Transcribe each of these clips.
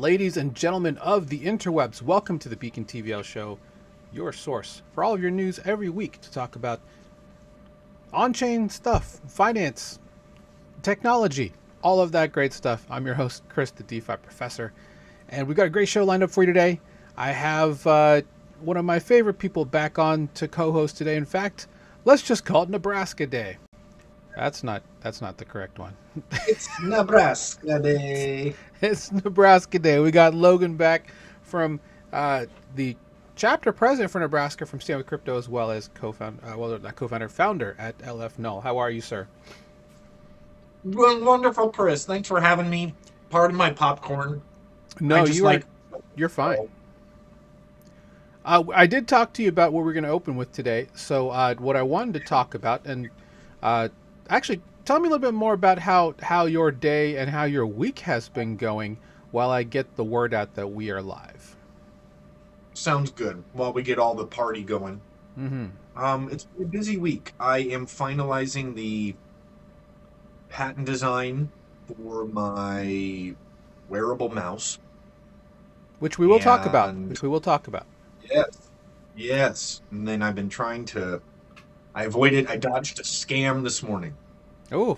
Ladies and gentlemen of the interwebs, welcome to the Beacon TVL show, your source for all of your news every week to talk about on-chain stuff, finance, technology, all of that great stuff. I'm your host, Chris, the DeFi Professor, and we've got a great show lined up for you today. I have one of my favorite people back on to co-host today. In fact, let's just call it Nebraska Day. That's not the correct one. It's Nebraska Day. It's Nebraska Day. We got Logan back from the chapter president for Nebraska from Stand With Crypto, as well as founder at LF Null. How are you, sir? Wonderful, Chris. Thanks for having me. Pardon my popcorn. No, you're fine. I did talk to you about what we're going to open with today. So what I wanted to talk about, and actually, tell me a little bit more about how your day and how your week has been going while I get the word out that we are live. Sounds good. While we get all the party going. Mm-hmm. It's been a busy week. I am finalizing the patent design for my wearable mouse. Which we will talk about. Yes. And then I've been trying to... I dodged a scam this morning. Oh,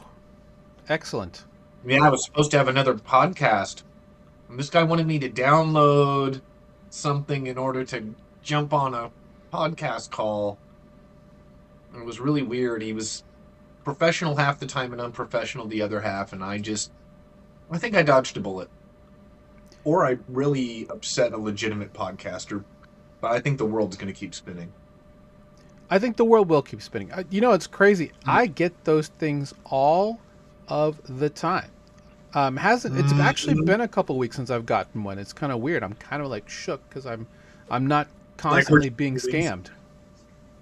excellent. Yeah, I was supposed to have another podcast. And this guy wanted me to download something in order to jump on a podcast call. And it was really weird. He was professional half the time and unprofessional the other half. And I think I dodged a bullet. Or I really upset a legitimate podcaster. But I think the world's going to keep spinning. I think the world will keep spinning. It's crazy. I get those things all of the time. It's actually been a couple weeks since I've gotten one. It's kind of weird. I'm kind of like shook because I'm not constantly being scammed.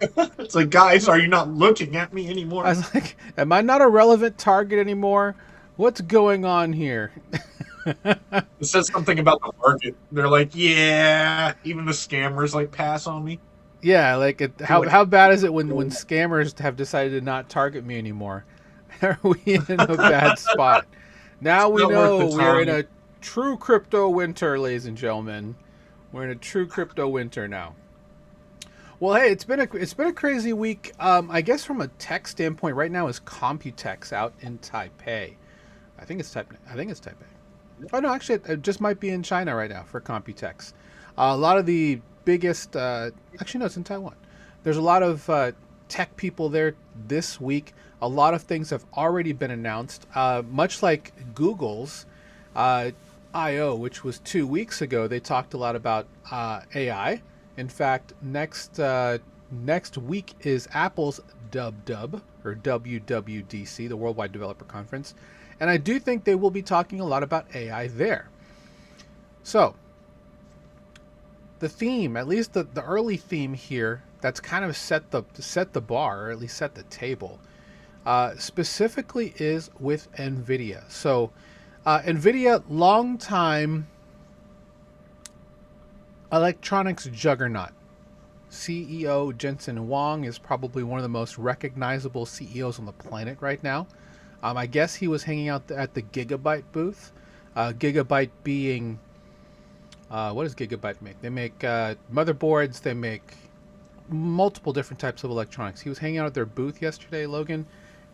It's like, guys, are you not looking at me anymore? I was like, am I not a relevant target anymore? What's going on here? It says something about the market. They're like, yeah, even the scammers like pass on me. Yeah, how bad is it when scammers have decided to not target me anymore? Are we in a bad spot? Now we know we're in a true crypto winter, ladies and gentlemen. We're in a true crypto winter now. Well, hey, it's been a crazy week. I guess from a tech standpoint, right now is Computex out in Taipei. I think it's Taipei. Oh no, actually, it just might be in China right now for Computex. A lot of the biggest, actually no, it's in Taiwan. There's a lot of tech people there this week. A lot of things have already been announced, much like Google's I/O, which was 2 weeks ago. They talked a lot about AI. In fact, next week is Apple's DubDub, or WWDC, the Worldwide Developer Conference. And I do think they will be talking a lot about AI there. So, the theme, at least the early theme here, that's kind of set the bar, or at least set the table, specifically is with NVIDIA. So, NVIDIA, long-time electronics juggernaut. CEO Jensen Huang is probably one of the most recognizable CEOs on the planet right now. I guess he was hanging out at the Gigabyte booth. Gigabyte being... what does Gigabyte make? They make motherboards. They make multiple different types of electronics. He was hanging out at their booth yesterday, Logan,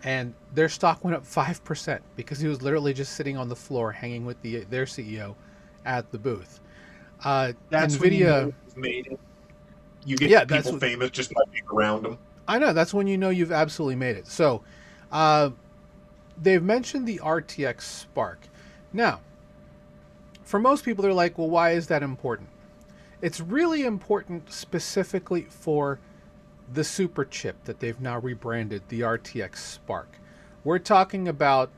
and their stock went up 5% because he was literally just sitting on the floor hanging with their CEO at the booth. That's NVIDIA, when you know you've made it. You get people famous just by being around them. I know. That's when you know you've absolutely made it. So they've mentioned the RTX Spark. Now, for most people, they're like, well, why is that important? It's really important specifically for the super chip that they've now rebranded, the RTX Spark. We're talking about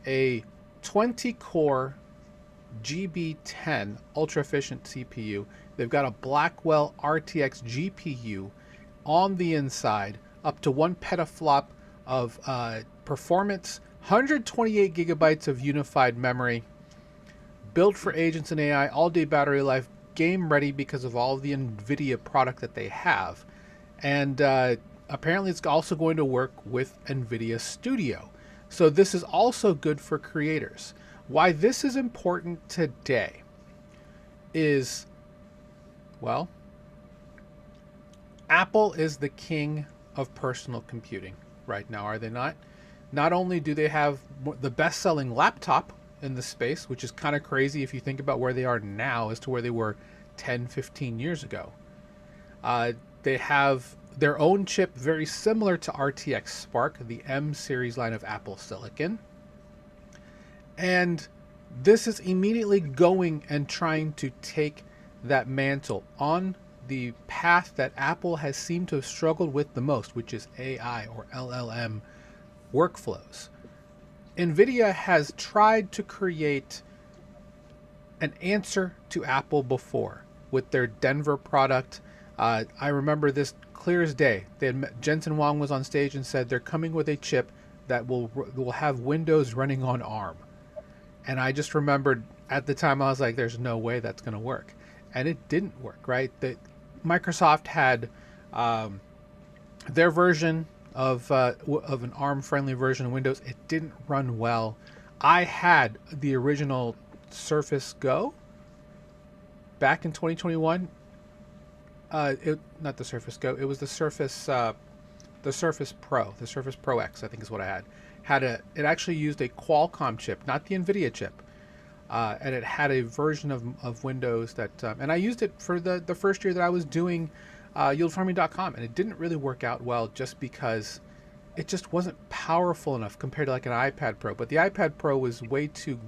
a 20-core GB10 ultra-efficient CPU. They've got a Blackwell RTX GPU on the inside, up to 1 petaflop of performance, 128 gigabytes of unified memory, built for agents and AI, all-day battery life, game ready because of all of the NVIDIA product that they have. And apparently it's also going to work with NVIDIA Studio. So this is also good for creators. Why this is important today. is, well, Apple is the king of personal computing right now, are they not? Not only do they have the best-selling laptop in the space, which is kind of crazy if you think about where they are now as to where they were 10, 15 years ago. They have their own chip very similar to RTX Spark, the M series line of Apple Silicon. And this is immediately going and trying to take that mantle on the path that Apple has seemed to have struggled with the most, which is AI or LLM workflows. NVIDIA has tried to create an answer to Apple before with their Denver product. I remember this clear as day. Jensen Huang was on stage and said they're coming with a chip that will have Windows running on ARM. And I just remembered at the time, I was like, there's no way that's going to work. And it didn't work, right? Microsoft had their version of an ARM-friendly version of Windows. It didn't run well. I had the original Surface Go back in 2021. Not the Surface Go. It was the Surface Pro, the Surface Pro X, I think is what I had. It actually used a Qualcomm chip, not the NVIDIA chip. And it had a version of Windows that, and I used it for the first year that I was doing yieldfarming.com, and it didn't really work out well just because it just wasn't powerful enough compared to like an iPad Pro. But the iPad Pro was way too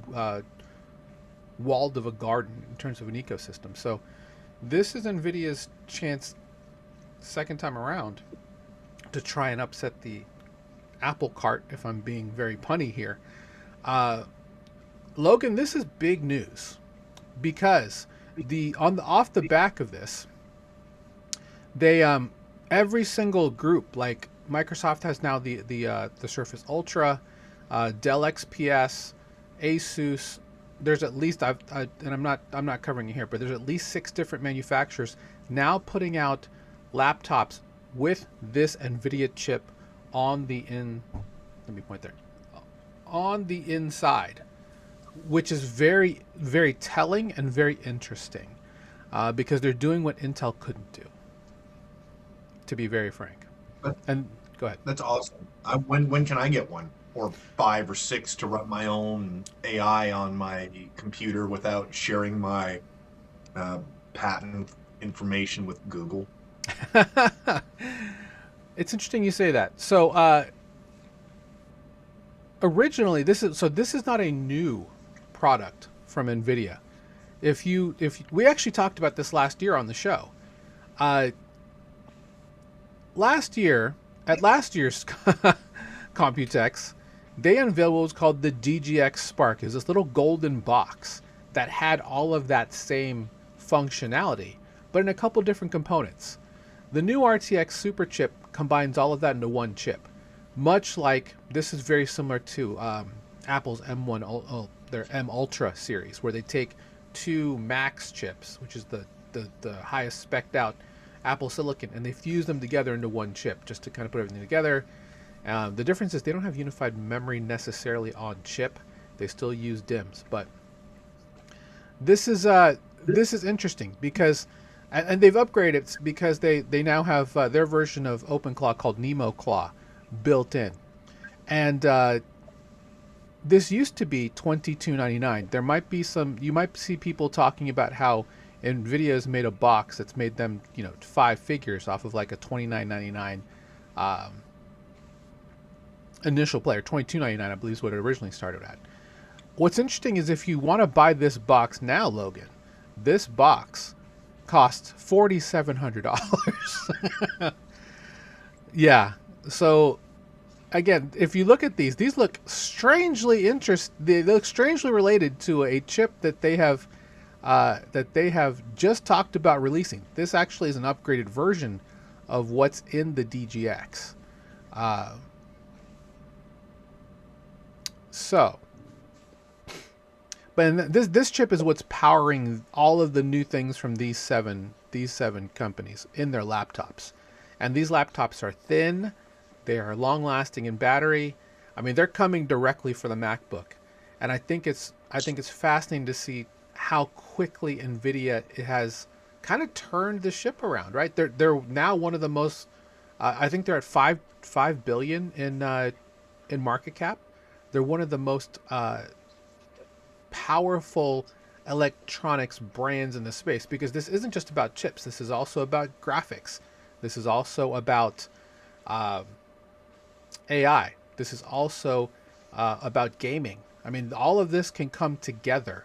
walled of a garden in terms of an ecosystem. So this is NVIDIA's chance, second time around, to try and upset the Apple cart, if I'm being very punny here. Logan, this is big news because off the back of this, they every single group, like Microsoft has now the Surface Ultra, Dell XPS, Asus. There's at least and I'm not covering it here, but there's at least 6 different manufacturers now putting out laptops with this NVIDIA chip on the inside, which is very, very telling and very interesting because they're doing what Intel couldn't do, to be very frank. And go ahead. That's awesome. When can I get one? Or 5 or 6 to run my own AI on my computer without sharing my patent information with Google? It's interesting you say that. So originally, this is not a new product from NVIDIA. If we actually talked about this last year on the show. Last year at last year's Computex, they unveiled what was called the DGX Spark. It was this little golden box that had all of that same functionality, but in a couple different components. The new RTX Super chip combines all of that into one chip. Much like, this is very similar to Apple's M1, their M Ultra series, where they take 2 Max chips, which is the highest spec'd out Apple Silicon, and they fuse them together into one chip just to kind of put everything together. The difference is they don't have unified memory necessarily on chip. They still use DIMMs, but this is interesting because, and they've upgraded it because they now have their version of OpenClaw called NemoClaw built in, and this used to be $22.99. There might be you might see people talking about how NVIDIA has made a box that's made them 5 figures off of like a $29.99 initial player. $22.99 I believe is what it originally started at. What's interesting is if you want to buy this box now, Logan, this box costs $4,700. Yeah. So again, if you look at these look strangely they look strangely related to a chip that they have just talked about releasing. This actually is an upgraded version of what's in the DGX. But this chip is what's powering all of the new things from these seven companies in their laptops. And these laptops are thin, they are long lasting in battery. I mean, they're coming directly for the MacBook. And I think it's fascinating to see how quickly Nvidia has kind of turned the ship around, right? They're now one of the most. I think they're at five billion in market cap. They're one of the most powerful electronics brands in the space, because this isn't just about chips. This is also about graphics. This is also about AI. This is also about gaming. I mean, all of this can come together.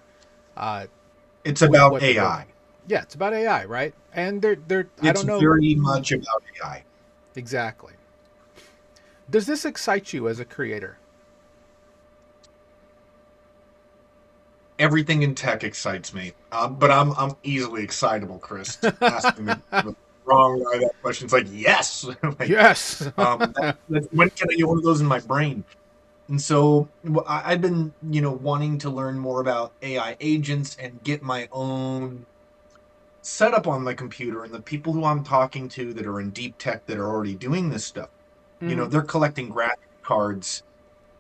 It's about what they're AI. building. Yeah, it's about AI, right? And they're I It's don't know very much about AI. exactly. Does this excite you as a creator? Everything in tech excites me, but I'm easily excitable, Chris. Asking the wrong guy that question, it's like yes, like, Yes. when can I get one of those in my brain? And so I've been, wanting to learn more about AI agents and get my own setup on my computer. And the people who I'm talking to that are in deep tech that are already doing this stuff, Mhm. they're collecting graphic cards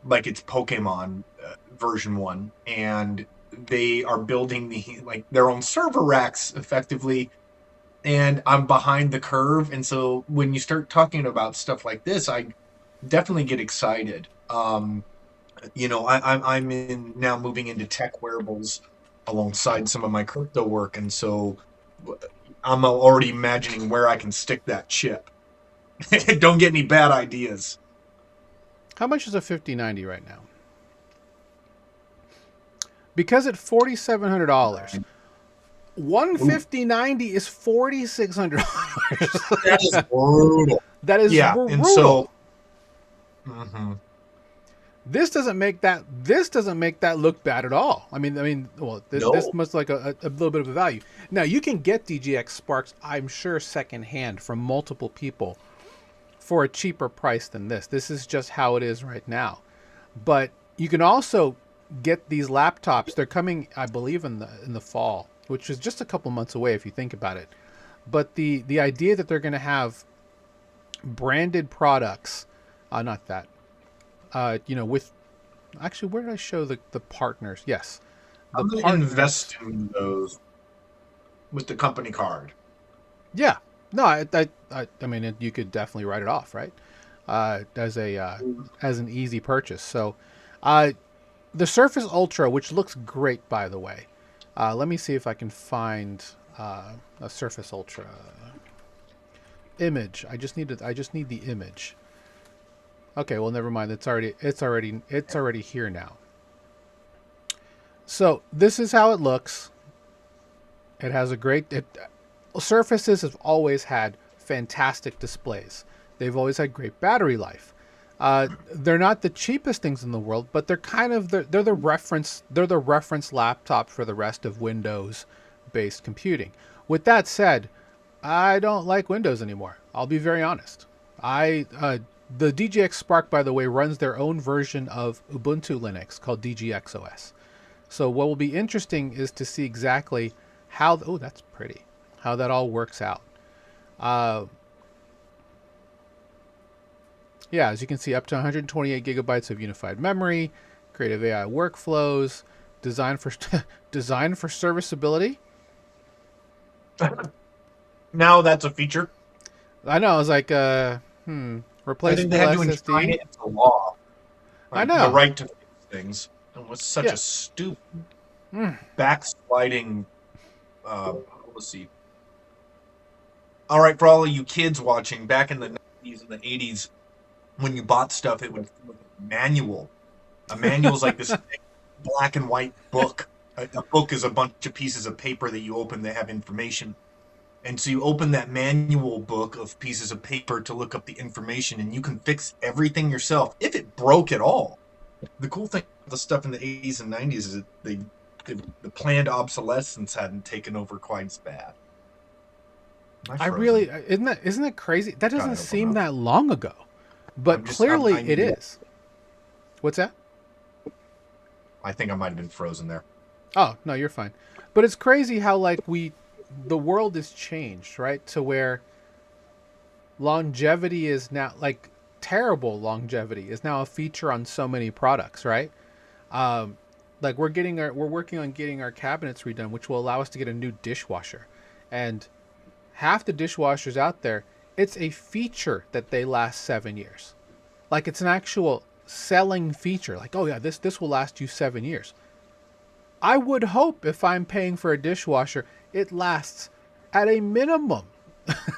like it's Pokemon version 1, and they are building their own server racks effectively, and I'm behind the curve. And so when you start talking about stuff like this, I definitely get excited. I'm in now moving into tech wearables alongside some of my crypto work, and so I'm already imagining where I can stick that chip. Don't get any bad ideas. How much is a 5090 right now? Because at $4,700, one 5090 is $4,600. That is brutal. That is Yeah, brutal. and so mhm. This doesn't make that look bad at all. I mean, well, this No. must like a little bit of a value. Now you can get DGX Sparks, I'm sure, secondhand from multiple people for a cheaper price than this. This is just how it is right now. But you can also get these laptops. They're coming, I believe, in the fall, which is just a couple months away if you think about it. But the idea that they're going to have branded products, not that, with actually, where did I show the partners? Yes, I'm going to invest in those with the company card. Yeah, no, I mean, you could definitely write it off, right? As an easy purchase. So, the Surface Ultra, which looks great, by the way. Let me see if I can find a Surface Ultra image. I just need the image. Okay, well, never mind. It's already here now. So this is how it looks. It has a great. Surfaces have always had fantastic displays. They've always had great battery life. They're not the cheapest things in the world, but they're kind of they're the reference laptop for the rest of Windows-based computing. With that said, I don't like Windows anymore. I'll be very honest. The DGX Spark, by the way, runs their own version of Ubuntu Linux called DGX OS. So what will be interesting is to see exactly how that's pretty, how that all works out. Yeah, as you can see, up to 128 gigabytes of unified memory, creative AI workflows, designed for serviceability. Now that's a feature. I know. I was like, replaceable SSD. It into law. I know. The right to fix things. It was such a stupid backsliding policy. All right, for all of you kids watching, back in the 90s and the 80s, when you bought stuff, it would look like a manual. A manual is like this black and white book. A book is a bunch of pieces of paper that you open that have information. And so you open that manual book of pieces of paper to look up the information, and you can fix everything yourself if it broke at all. The cool thing about the stuff in the 80s and 90s is that the planned obsolescence hadn't taken over quite as bad. Isn't that crazy? That doesn't seem that long ago, but clearly it is. What's that? I think I might have been frozen there. Oh, no, you're fine. But it's crazy how the world has changed, right? To where longevity is now, terrible longevity is now a feature on so many products, right? Like we're working on getting our cabinets redone, which will allow us to get a new dishwasher. And half the dishwashers out there, it's a feature that they last 7 years. Like it's an actual selling feature. Like, oh yeah, this will last you 7 years. I would hope if I'm paying for a dishwasher, it lasts at a minimum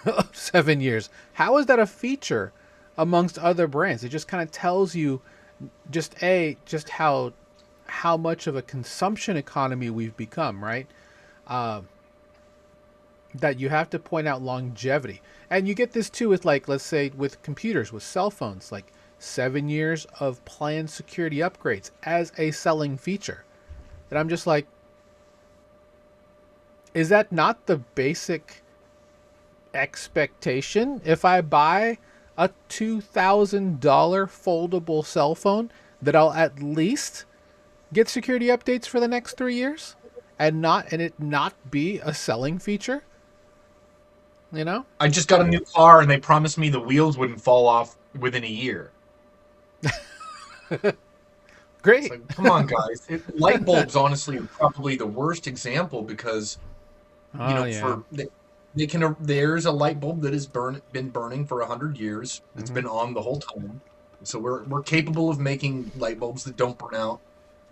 of 7 years. How is that a feature amongst other brands? It just kind of tells you just how much of a consumption economy we've become, right? That you have to point out longevity. And you get this too with, like, let's say with computers, with cell phones, like 7 years of planned security upgrades as a selling feature. And I'm just like, is that not the basic expectation? If I buy a $2,000 foldable cell phone, that I'll at least get security updates for the next 3 years and it not be a selling feature? You know? I just got a new car and they promised me the wheels wouldn't fall off within a year. Great. Like, come on, guys. Light bulbs, honestly, are probably the worst example because, there's a light bulb that has been burning for 100 years. It's been on the whole time. So we're capable of making light bulbs that don't burn out.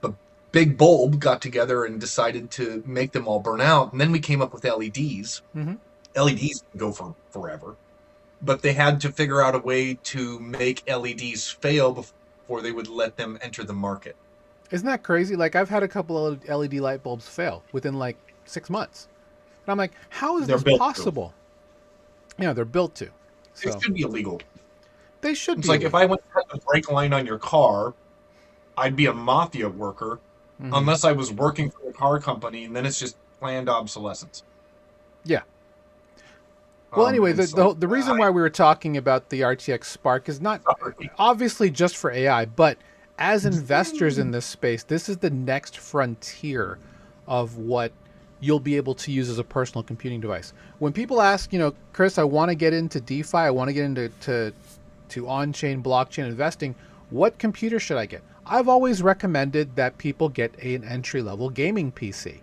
But Big Bulb got together and decided to make them all burn out. And then we came up with LEDs. Mm-hmm. LEDs can go for forever. But they had to figure out a way to make LEDs fail before they would let them enter the market. Isn't that crazy? Like, I've had a couple of LED light bulbs fail within like 6 months. And I'm like, how is this possible? Yeah, they're built to. So. It should be illegal. They should it's be. It's like, if I went to cut the brake line on your car, I'd be a mafia worker unless I was working for the car company, and then it's just planned obsolescence. Yeah. Well, anyway, the reason why we were talking about the RTX Spark is not obviously just for AI, but as investors in this space, this is the next frontier of what you'll be able to use as a personal computing device. When people ask, Chris, I want to get into DeFi, I want to get into on-chain blockchain investing, what computer should I get? I've always recommended that people get an entry-level gaming PC,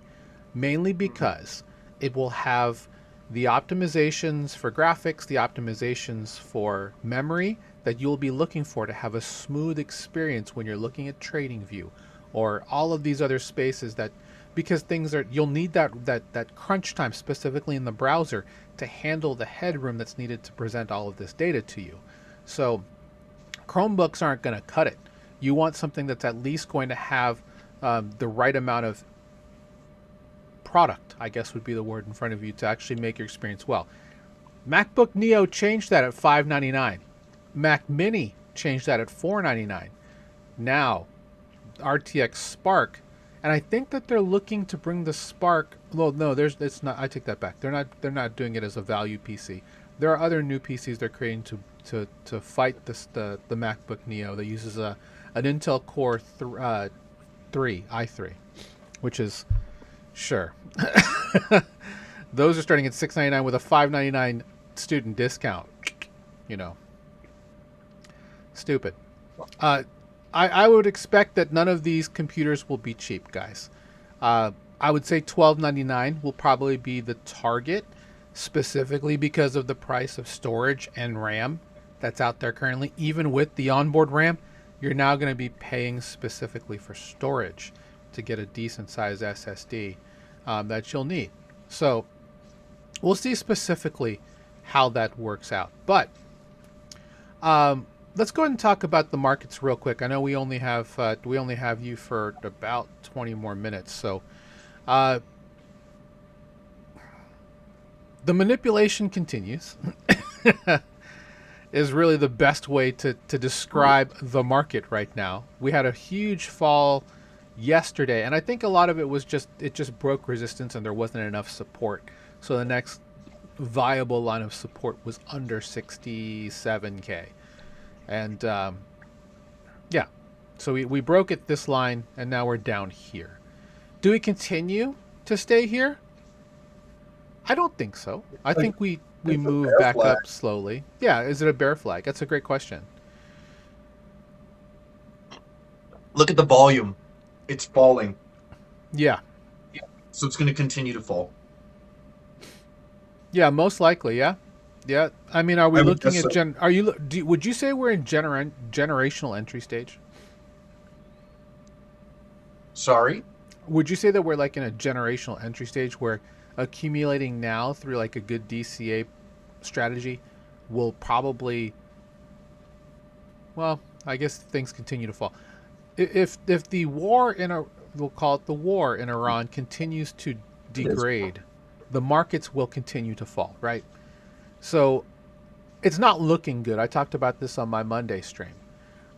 mainly because it will have the optimizations for graphics, the optimizations for memory that you'll be looking for to have a smooth experience when you're looking at TradingView or all of these other spaces because you'll need that crunch time specifically in the browser to handle the headroom that's needed to present all of this data to you. So Chromebooks aren't going to cut it. You want something that's at least going to have the right amount of product, I guess would be the word, in front of you to actually make your experience well. MacBook Neo changed that at $599. Mac Mini changed that at $499. Now, RTX Spark, and I think that they're looking to bring the Spark. Well, no, it's not. I take that back. They're not doing it as a value PC. There are other new PCs they're creating to fight the MacBook Neo that uses an Intel Core 3 i3, which is sure. Those are starting at $699 with a $599 student discount. Stupid. I would expect that none of these computers will be cheap, guys. I would say $1299 will probably be the target, specifically because of the price of storage and RAM that's out there currently. Even with the onboard RAM, you're now going to be paying specifically for storage to get a decent size SSD that you'll need. So we'll see specifically how that works out. But let's go ahead and talk about the markets real quick. I know we only have you for about 20 more minutes. So the manipulation continues. Is really the best way to describe the market right now. We had a huge fall yesterday, and I think a lot of it was just broke resistance and there wasn't enough support. So the next viable line of support was under 67K. And yeah, so we broke at this line and now we're down here. Do we continue to stay here? I don't think so. I think we move back up slowly. Yeah, is it a bear flag? That's a great question. Look at the volume. it's falling. Yeah. So it's going to continue to fall. Yeah, most likely. Yeah. Yeah. I mean, are we I would looking guess at so. would you say we're in generational entry stage? Sorry? Would you say that we're like in a generational entry stage where accumulating now through like a good DCA strategy will probably, well, I guess things continue to fall. If the war we'll call it the war in Iran continues to degrade, the markets will continue to fall, right? So it's not looking good. I talked about this on my Monday stream.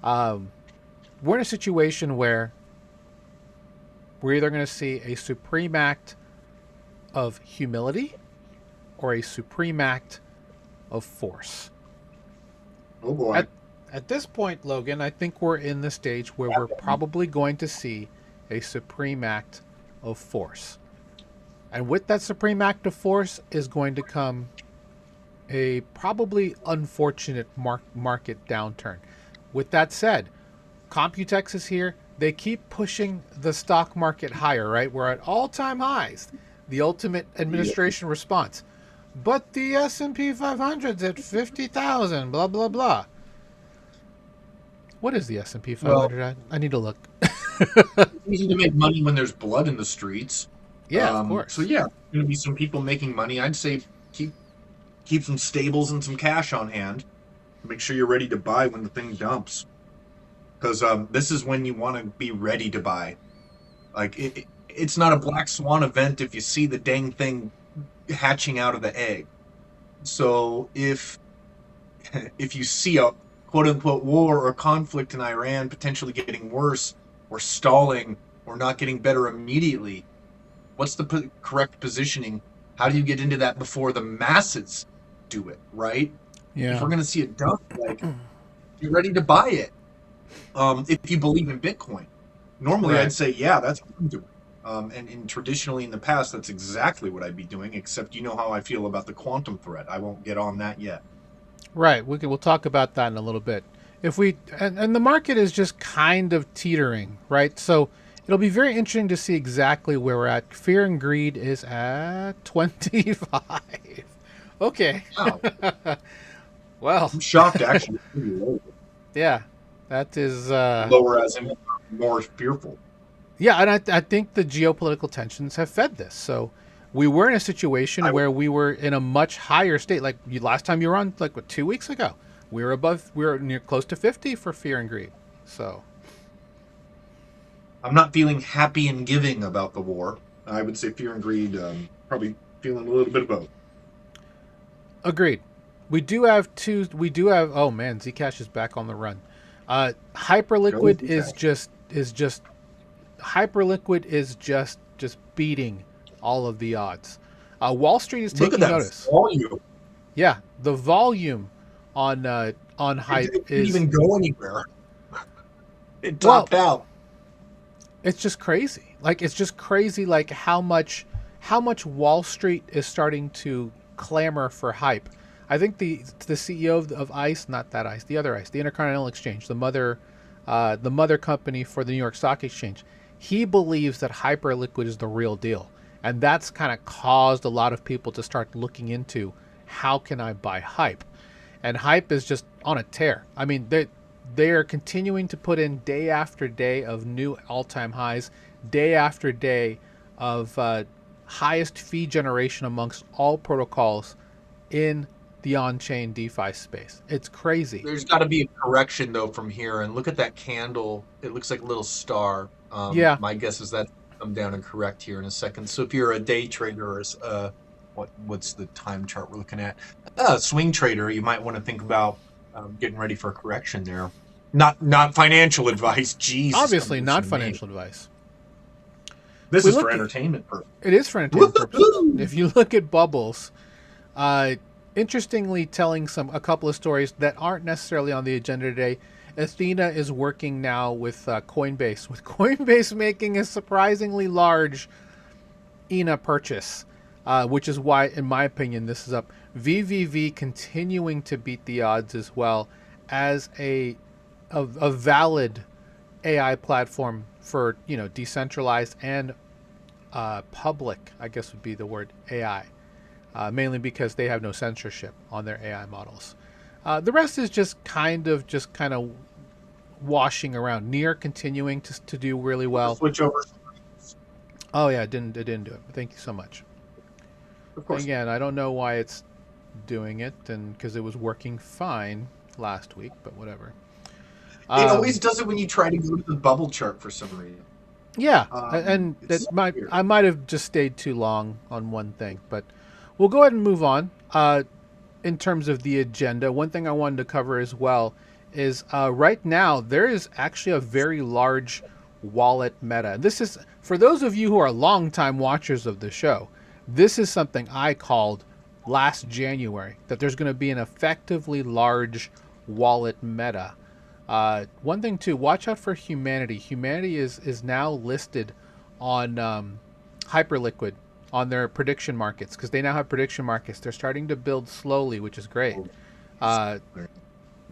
We're in a situation where we're either going to see a supreme act of humility or a supreme act of force. Oh boy. At this point, Logan, I think we're in the stage where we're probably going to see a supreme act of force. And with that supreme act of force is going to come a probably unfortunate market downturn. With that said, Computex is here. They keep pushing the stock market higher, right? We're at all-time highs. The ultimate administration response. But the S&P 500's at 50,000, blah, blah, blah. What is the S&P 500 at? I need to look. It's easy to make money when there's blood in the streets. Yeah, of course. So yeah, there's going to be some people making money. I'd say keep some stables and some cash on hand. Make sure you're ready to buy when the thing dumps. Because this is when you want to be ready to buy. Like, it's not a black swan event if you see the dang thing hatching out of the egg. So if you see a quote-unquote war or conflict in Iran potentially getting worse or stalling or not getting better immediately, what's the correct positioning? How do you get into that before the masses do it, right? Yeah. If we're going to see a dump, like, you're ready to buy it. If you believe in Bitcoin. Normally, Right. I'd say, yeah, that's what I'm doing. And traditionally in the past, that's exactly what I'd be doing, except you know how I feel about the quantum threat. I won't get on that yet. Right. We'll talk about that in a little bit. If we and the market is just kind of teetering, right? So it'll be very interesting to see exactly where we're at. Fear and greed is at 25. Okay. Wow. Well, I'm shocked, actually. It's pretty low. yeah, that is Lower as in more fearful. yeah, and I think the geopolitical tensions have fed this. So we were in a situation where we were in a much higher state. Like last time you were on, like what, 2 weeks ago, we were near close to 50 for fear and greed. So I'm not feeling happy and giving about the war. I would say fear and greed, probably feeling a little bit of both. agreed. We do have oh man, Zcash is back on the run. Hyperliquid is just Hyperliquid is just beating all of the odds. Wall Street is taking notice. Volume. Yeah, the volume on Hype It didn't is even go anywhere. It topped out. It's just crazy. Like it's just crazy. Like how much Wall Street is starting to clamor for Hype. I think the CEO of ICE, not that ICE, the other ICE, the Intercontinental Exchange, the mother company for the New York Stock Exchange, he believes that Hyperliquid is the real deal, and that's kind of caused a lot of people to start looking into how can I buy Hype, and Hype is just on a tear. I mean, they are continuing to put in day after day of new all-time highs, day after day of highest fee generation amongst all protocols in the on-chain DeFi space. It's crazy. There's got to be a correction though from here, and look at that candle. It looks like a little star. Yeah. My guess is that come down and correct here in a second. So if you're a day trader or what's the time chart we're looking at? Swing trader, you might want to think about getting ready for a correction there. Not financial advice. Jesus. Obviously not financial advice. This is for entertainment purposes. It is for entertainment purposes. If you look at Bubbles, interestingly telling a couple of stories that aren't necessarily on the agenda today. Athena is working now with Coinbase, with Coinbase making a surprisingly large ENA purchase, which is why, in my opinion, this is up. VVV continuing to beat the odds as well as a valid AI platform for decentralized and public, I guess would be the word, AI, mainly because they have no censorship on their AI models. The rest is just kind of washing around. Near continuing to do really well. Switch over. Oh yeah, it didn't do it. Thank you so much. Of course. Again, I don't know why it's doing it, and because it was working fine last week, but whatever. It always does it when you try to go to the bubble chart for some reason. Yeah, and I might have just stayed too long on one thing, but we'll go ahead and move on. In terms of the agenda, one thing I wanted to cover as well is right now there is actually a very large wallet meta. This is, for those of you who are longtime watchers of the show, this is something I called last January, that there's going to be an effectively large wallet meta. One thing too, watch out for Humanity. Humanity is now listed on Hyperliquid on their prediction markets, because they now have prediction markets. They're starting to build slowly, which is great.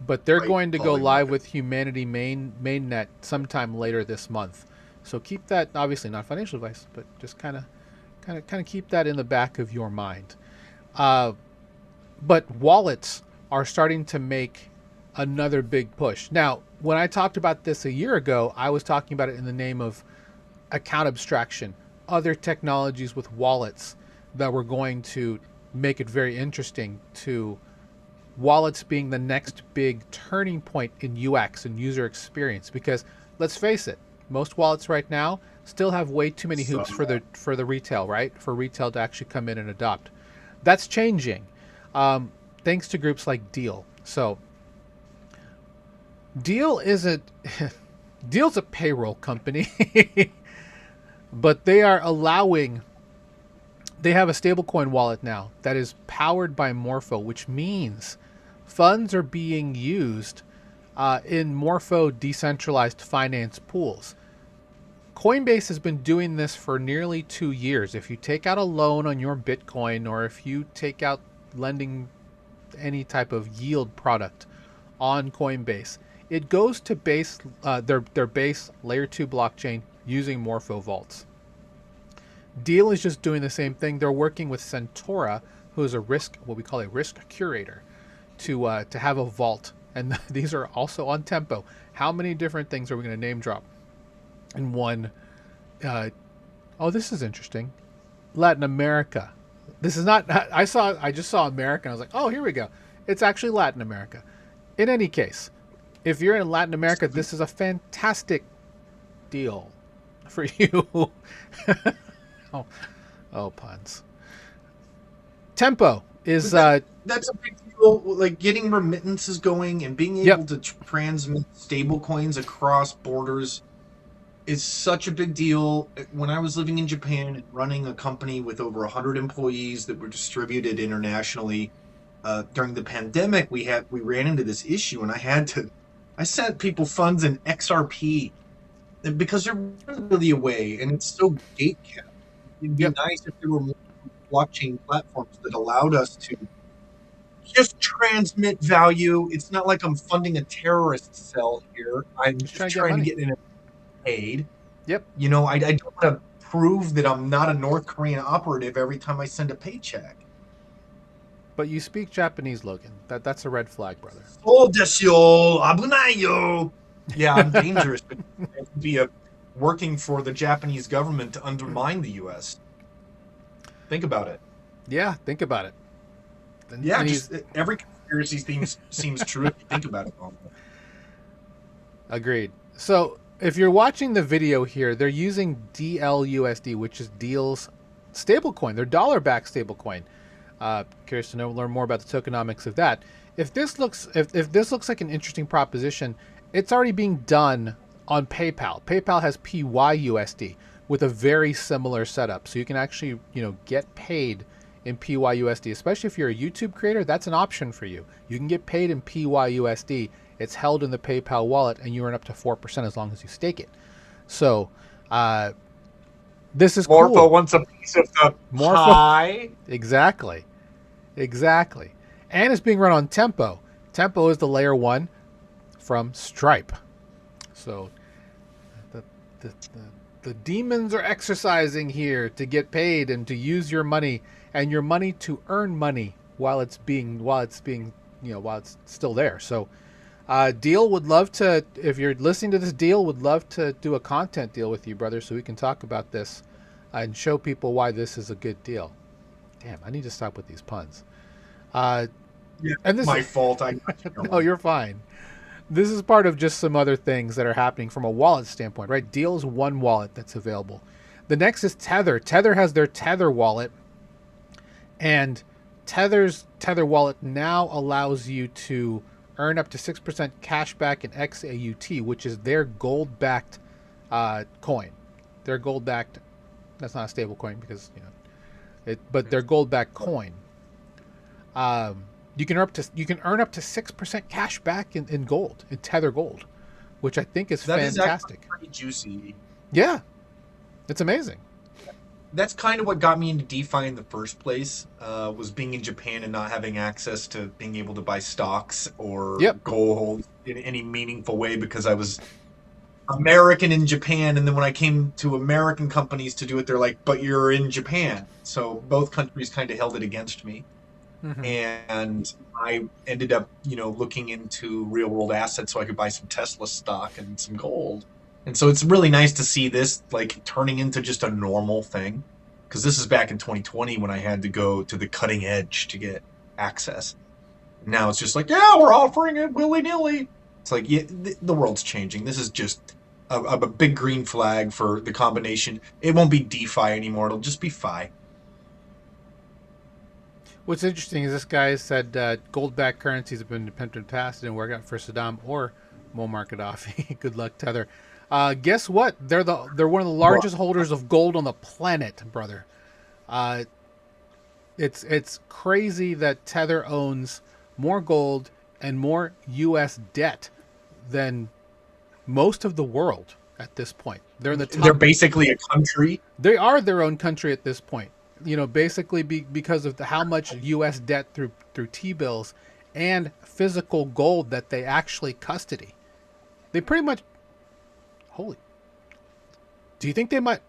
But they're going to go live with Humanity mainnet sometime later this month. So keep that, obviously not financial advice, but just kind of keep that in the back of your mind. But wallets are starting to make another big push. Now, when I talked about this a year ago, I was talking about it in the name of account abstraction, other technologies with wallets that were going to make it very interesting, to wallets being the next big turning point in UX and user experience. Because let's face it, most wallets right now still have way too many hoops for the retail, right? For retail to actually come in and adopt. That's changing, thanks to groups like Deal. So Deal's a payroll company, but they have a stablecoin wallet now that is powered by Morpho, which means funds are being used in Morpho decentralized finance pools. Coinbase has been doing this for nearly 2 years. If you take out a loan on your Bitcoin, or if you take out lending any type of yield product on Coinbase, it goes to their base layer 2 blockchain using Morpho vaults. Deal is just doing the same thing. They're working with Centaura, who is what we call a risk curator, to have a vault. And these are also on Tempo. How many different things are we going to name drop in one? This is interesting. Latin America. This is not. I just saw America, and I was like, oh, here we go. It's actually Latin America. In any case, if you're in Latin America, this is a fantastic deal for you. oh, puns. Tempo is that's a big deal. Like getting remittances going and being able to transmit stable coins across borders is such a big deal. When I was living in Japan and running a company with over 100 employees that were distributed internationally, during the pandemic, we ran into this issue, and I sent people funds in XRP because they're really away, and it's so gatekept. It'd be nice if there were more blockchain platforms that allowed us to just transmit value. It's not like I'm funding a terrorist cell here. I'm just trying to get in it paid. Yep. I don't want to prove that I'm not a North Korean operative every time I send a paycheck. But you speak Japanese, Logan. That's a red flag, brother. Oh, desyo, abunai yo. Yeah, I'm dangerous. I'd be working for the Japanese government to undermine the U.S. Think about it. Yeah, think about it. Every conspiracy seems true if you think about it. Agreed. So if you're watching the video here, they're using DLUSD, which is Deal's stablecoin, their dollar-backed stablecoin. Curious to learn more about the tokenomics of that. If this looks like an interesting proposition, it's already being done on PayPal. PayPal has PYUSD with a very similar setup, so you can actually get paid in PYUSD. Especially if you're a YouTube creator, that's an option for you. You can get paid in PYUSD. It's held in the PayPal wallet, and you earn up to 4% as long as you stake it. So this is Morpho cool. wants a piece of the pie. Exactly. And it's being run on Tempo. Tempo is the layer 1 from Stripe. So the, the demons are exercising here to get paid and to use your money and your money to earn money while it's still there. So Deal would love to, if you're listening to this, Deal would love to do a content deal with you, brother, so we can talk about this and show people why this is a good deal. Damn, I need to stop with these puns. Yeah, and this my fault. No, you're fine. This is part of just some other things that are happening from a wallet standpoint, right? Deal is one wallet that's available. The next is Tether. Tether has their Tether wallet, and Tether's Tether wallet now allows you to earn up to 6% cash back in XAUT, which is their gold-backed coin. Their gold-backed, that's not a stable coin because, but their gold-backed coin. You can earn up to 6% cash back in gold, in Tether Gold, which I think is fantastic. Is pretty juicy. Yeah, it's amazing. That's kind of what got me into DeFi in the first place, was being in Japan and not having access to being able to buy stocks or gold in any meaningful way because I was American in Japan. And then when I came to American companies to do it, they're like, but you're in Japan. So both countries kind of held it against me. Mm-hmm. And I ended up, looking into real world assets so I could buy some Tesla stock and some gold. And so it's really nice to see this like turning into just a normal thing, because this is back in 2020 when I had to go to the cutting edge to get access. Now it's just like, yeah, we're offering it willy-nilly. It's like, yeah, the world's changing. This is just a big green flag for the combination. It won't be DeFi anymore. It'll just be Fi. What's interesting is this guy said gold-backed currencies have been independent past. It didn't work out for Saddam or Muammar Gaddafi. Good luck, Tether. Guess what? They're one of the largest holders of gold on the planet, brother. It's crazy that Tether owns more gold and more U.S. debt than most of the world at this point. They're in the top. They're basically a country. They are their own country at this point. Basically because of how much U.S. debt through T-bills and physical gold that they actually custody. They pretty much. Holy. Do you think they might?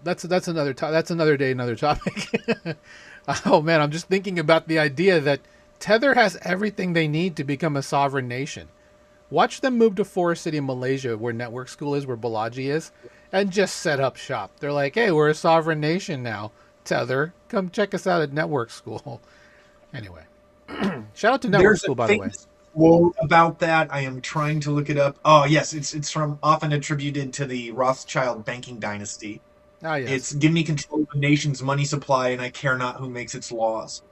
That's another that's another day, another topic. Oh man, I'm just thinking about the idea that Tether has everything they need to become a sovereign nation. Watch them move to Forest City in Malaysia, where Network School is, where Balaji is, and just set up shop. They're like, hey, we're a sovereign nation now. Tether, come check us out at Network School. Anyway, shout out to Network School, by the way. Quote about that, I am trying to look it up. Oh yes, it's from often attributed to the Rothschild banking dynasty. Ah, yes. It's give me control of the nation's money supply, and I care not who makes its laws.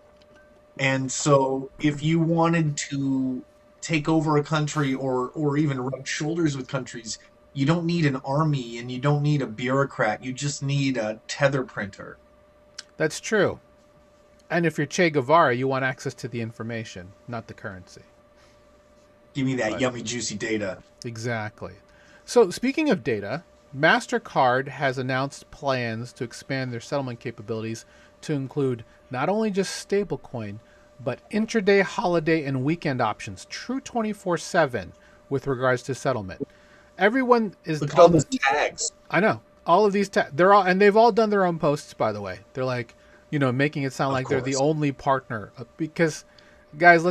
And so, if you wanted to take over a country or even rub shoulders with countries, you don't need an army and you don't need a bureaucrat. You just need a tether printer. That's true. And if you're Che Guevara, you want access to the information, not the currency. Give me that yummy, juicy data. Exactly. So speaking of data, MasterCard has announced plans to expand their settlement capabilities to include not only just stablecoin, but intraday, holiday, and weekend options, true 24/7 with regards to settlement. Everyone is. Look at all those tags. I know all of these tags. They've all done their own posts, by the way. They're like, making it sound like they're the only partner. Because, guys,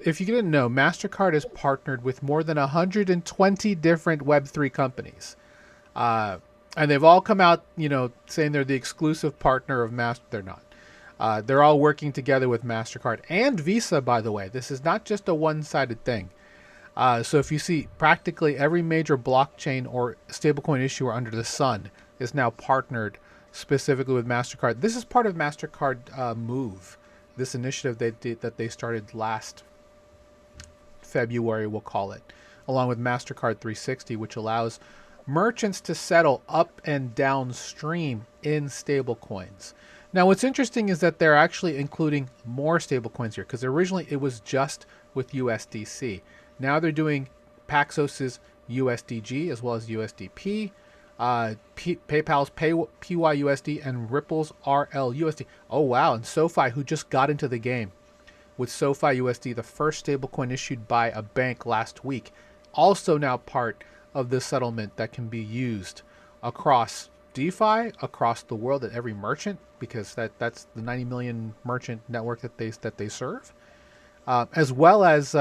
if you didn't know, MasterCard is partnered with more than 120 different Web3 companies. And they've all come out, saying they're the exclusive partner of Master. They're not. They're all working together with MasterCard and Visa, by the way. This is not just a one-sided thing. So if you see, practically every major blockchain or stablecoin issuer under the sun is now partnered specifically with MasterCard. This is part of MasterCard Move, this initiative that they started last February, we'll call it, along with MasterCard 360, which allows merchants to settle up and downstream in stablecoins. Now, what's interesting is that they're actually including more stablecoins here, because originally it was just with USDC. Now they're doing Paxos's USDG as well as USDP, PayPal's PYUSD, and Ripple's RLUSD. Oh, wow. And SoFi, who just got into the game with SoFi USD, the first stablecoin issued by a bank last week, also now part of this settlement that can be used across DeFi, across the world, at every merchant, because that's the 90 million merchant network that they serve, as well as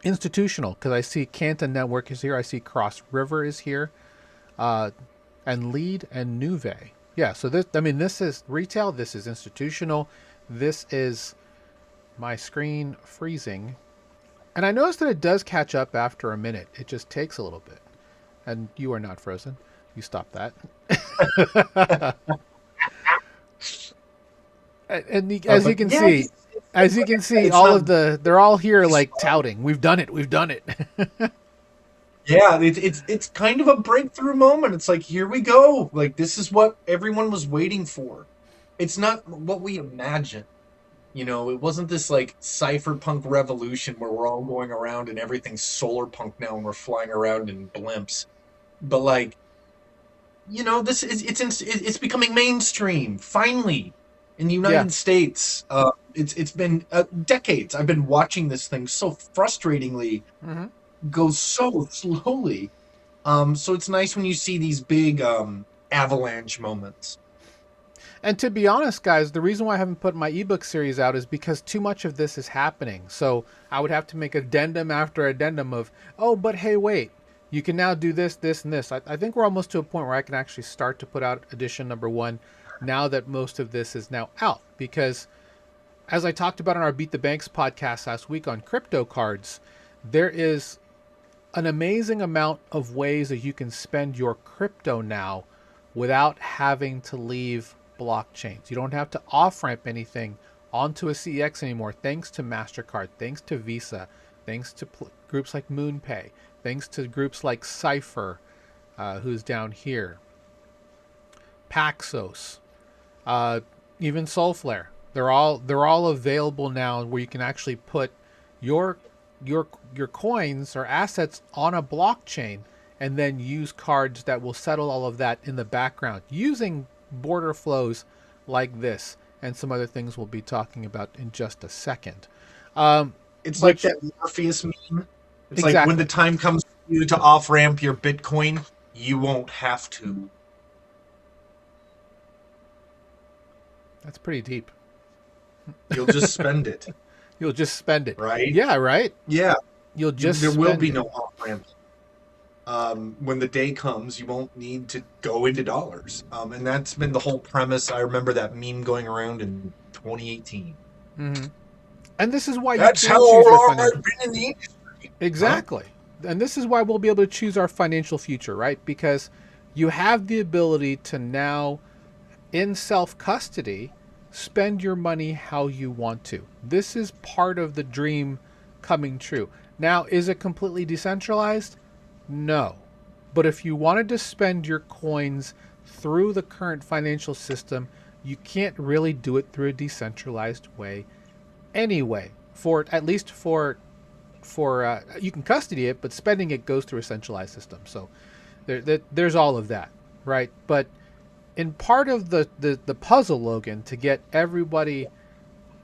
institutional, because I see Canton Network is here, I see Cross River is here, and Lead and Nuve. Yeah, so this is retail, this is institutional, this is my screen freezing. And I noticed that it does catch up after a minute. It just takes a little bit. And you are not frozen. You stop that. and as you can see, all of they're all here like touting. We've done it. We've done it. Yeah, it's kind of a breakthrough moment. It's like, here we go. Like, this is what everyone was waiting for. It's not what we imagined. You know, it wasn't this like cypherpunk revolution where we're all going around and everything's solar punk now and we're flying around in blimps. But like, you know, this is it's becoming mainstream finally in the United States. It's been decades. I've been watching this thing so frustratingly go so slowly. So it's nice when you see these big avalanche moments. And to be honest, guys, the reason why I haven't put my ebook series out is because too much of this is happening. So I would have to make addendum after addendum of, oh, but hey, wait, you can now do this, this, and this. I think we're almost to a point where I can actually start to put out edition number 1 now that most of this is now out. Because as I talked about on our Beat the Banks podcast last week on crypto cards, there is an amazing amount of ways that you can spend your crypto now without having to leave blockchains. You don't have to off-ramp anything onto a CEX anymore, thanks to MasterCard, thanks to Visa, thanks to groups like MoonPay, thanks to groups like Cypher, who's down here, Paxos, even Solflare. They're all available now where you can actually put your coins or assets on a blockchain and then use cards that will settle all of that in the background using border flows like this and some other things we'll be talking about in just a second. It's like that Morpheus meme. It's exactly. Like when the time comes for you to off-ramp your Bitcoin, you won't have to. That's pretty deep. You'll just spend it. You'll just spend it. Right? Yeah, right? Yeah. You'll just There will be no off-ramp. When the day comes, you won't need to go into dollars. And that's been the whole premise. I remember that meme going around in 2018. Mm-hmm. And this is why that's how long I've been in the industry. Exactly. Huh? And this is why we'll be able to choose our financial future, right? Because you have the ability to now, in self-custody, spend your money how you want to. This is part of the dream coming true. Now, is it completely decentralized? No. But if you wanted to spend your coins through the current financial system, you can't really do it through a decentralized way anyway. At least for you can custody it, but spending it goes through a centralized system. So there's all of that, right? But in part of the puzzle, Logan, to get everybody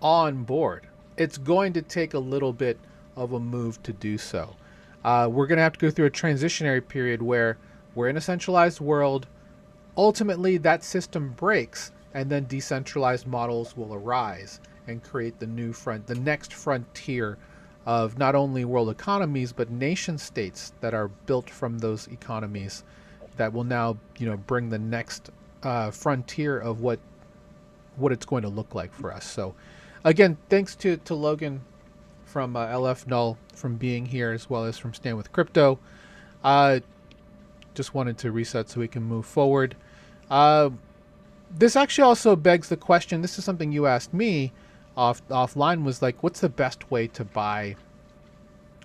on board, it's going to take a little bit of a move to do so. We're going to have to go through a transitionary period where we're in a centralized world. Ultimately, that system breaks, and then decentralized models will arise and create the next frontier of not only world economies, but nation states that are built from those economies that will now, bring the next frontier of what it's going to look like for us. So again, thanks to Logan from LF Null from being here, as well as from Stand With Crypto. Just wanted to reset so we can move forward. This actually also begs the question, this is something you asked me offline, was like, what's the best way to buy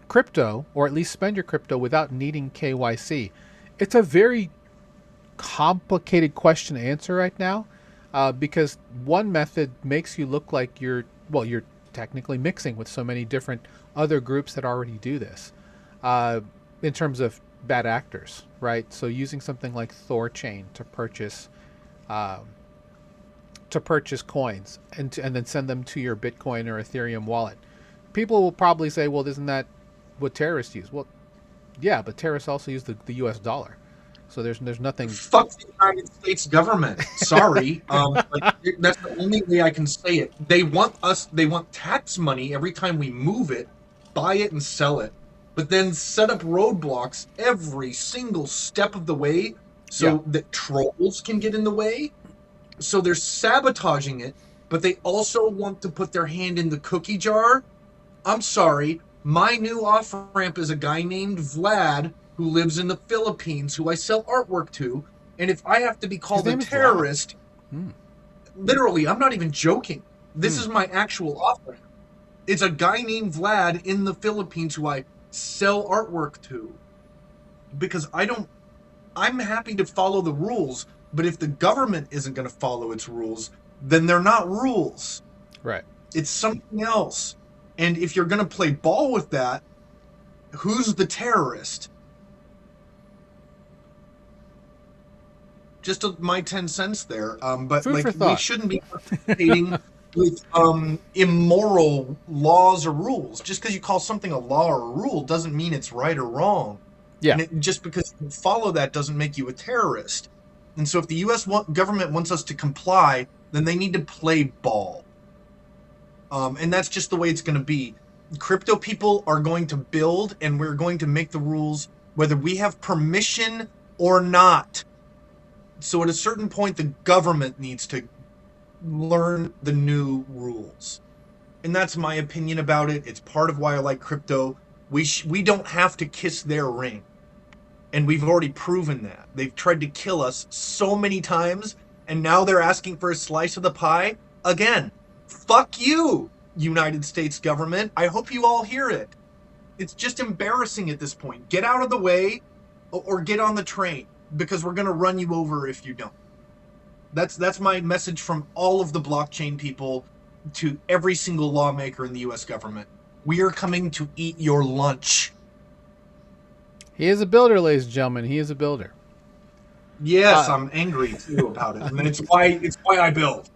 crypto, or at least spend your crypto without needing KYC? It's a very complicated question to answer right now, because one method makes you look like you're technically mixing with so many different other groups that already do this, in terms of bad actors, right? So using something like Thorchain to purchase coins and then send them to your Bitcoin or Ethereum wallet. People will probably say, well, isn't that what terrorists use? Well, Yeah, but terrorists also use the U.S. dollar, so there's nothing. Fuck the United States government. Sorry, but that's the only way I can say it. They want tax money every time we move it, buy it, and sell it, but then set up roadblocks every single step of the way so that trolls can get in the way. So they're sabotaging it, but they also want to put their hand in the cookie jar. I'm sorry. My new off-ramp is a guy named Vlad who lives in the Philippines who I sell artwork to. And if I have to be called a terrorist, literally, I'm not even joking. This is my actual off-ramp. It's a guy named Vlad in the Philippines who I sell artwork to. Because I'm happy to follow the rules, but if the government isn't going to follow its rules, then they're not rules. Right. It's something else. And if you're going to play ball with that, who's the terrorist? Just my 10 cents there. But Food like, for thought. we shouldn't be participating with immoral laws or rules. Just because you call something a law or a rule doesn't mean it's right or wrong. Yeah. And just because you follow that doesn't make you a terrorist. And so if the U.S. government wants us to comply, then they need to play ball. And that's just the way it's going to be. Crypto people are going to build, and we're going to make the rules whether we have permission or not. So at a certain point, the government needs to learn the new rules. And that's my opinion about it. It's part of why I like crypto. We don't have to kiss their ring. And we've already proven that. They've tried to kill us so many times, and now they're asking for a slice of the pie again. Fuck you, United States government. I hope you all hear it. It's just embarrassing at this point. Get out of the way or get on the train, because we're going to run you over if you don't. That's my message from all of the blockchain people to every single lawmaker in the U.S. government. We are coming to eat your lunch. He is a builder, ladies and gentlemen. He is a builder. Yes, I'm angry too about it. And it's why I build.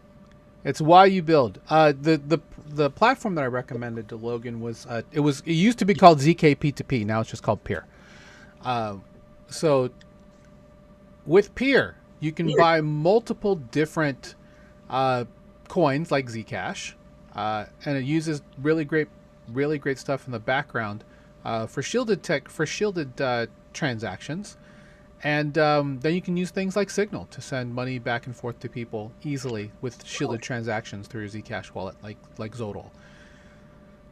It's why you build. The platform that I recommended to Logan was it used to be called ZK P2P. Now it's just called Peer. So with Peer, you can buy multiple different coins like Zcash, and it uses really great stuff in the background for shielded transactions. And then you can use things like Signal to send money back and forth to people easily with shielded transactions through your Zcash wallet, like Zodal,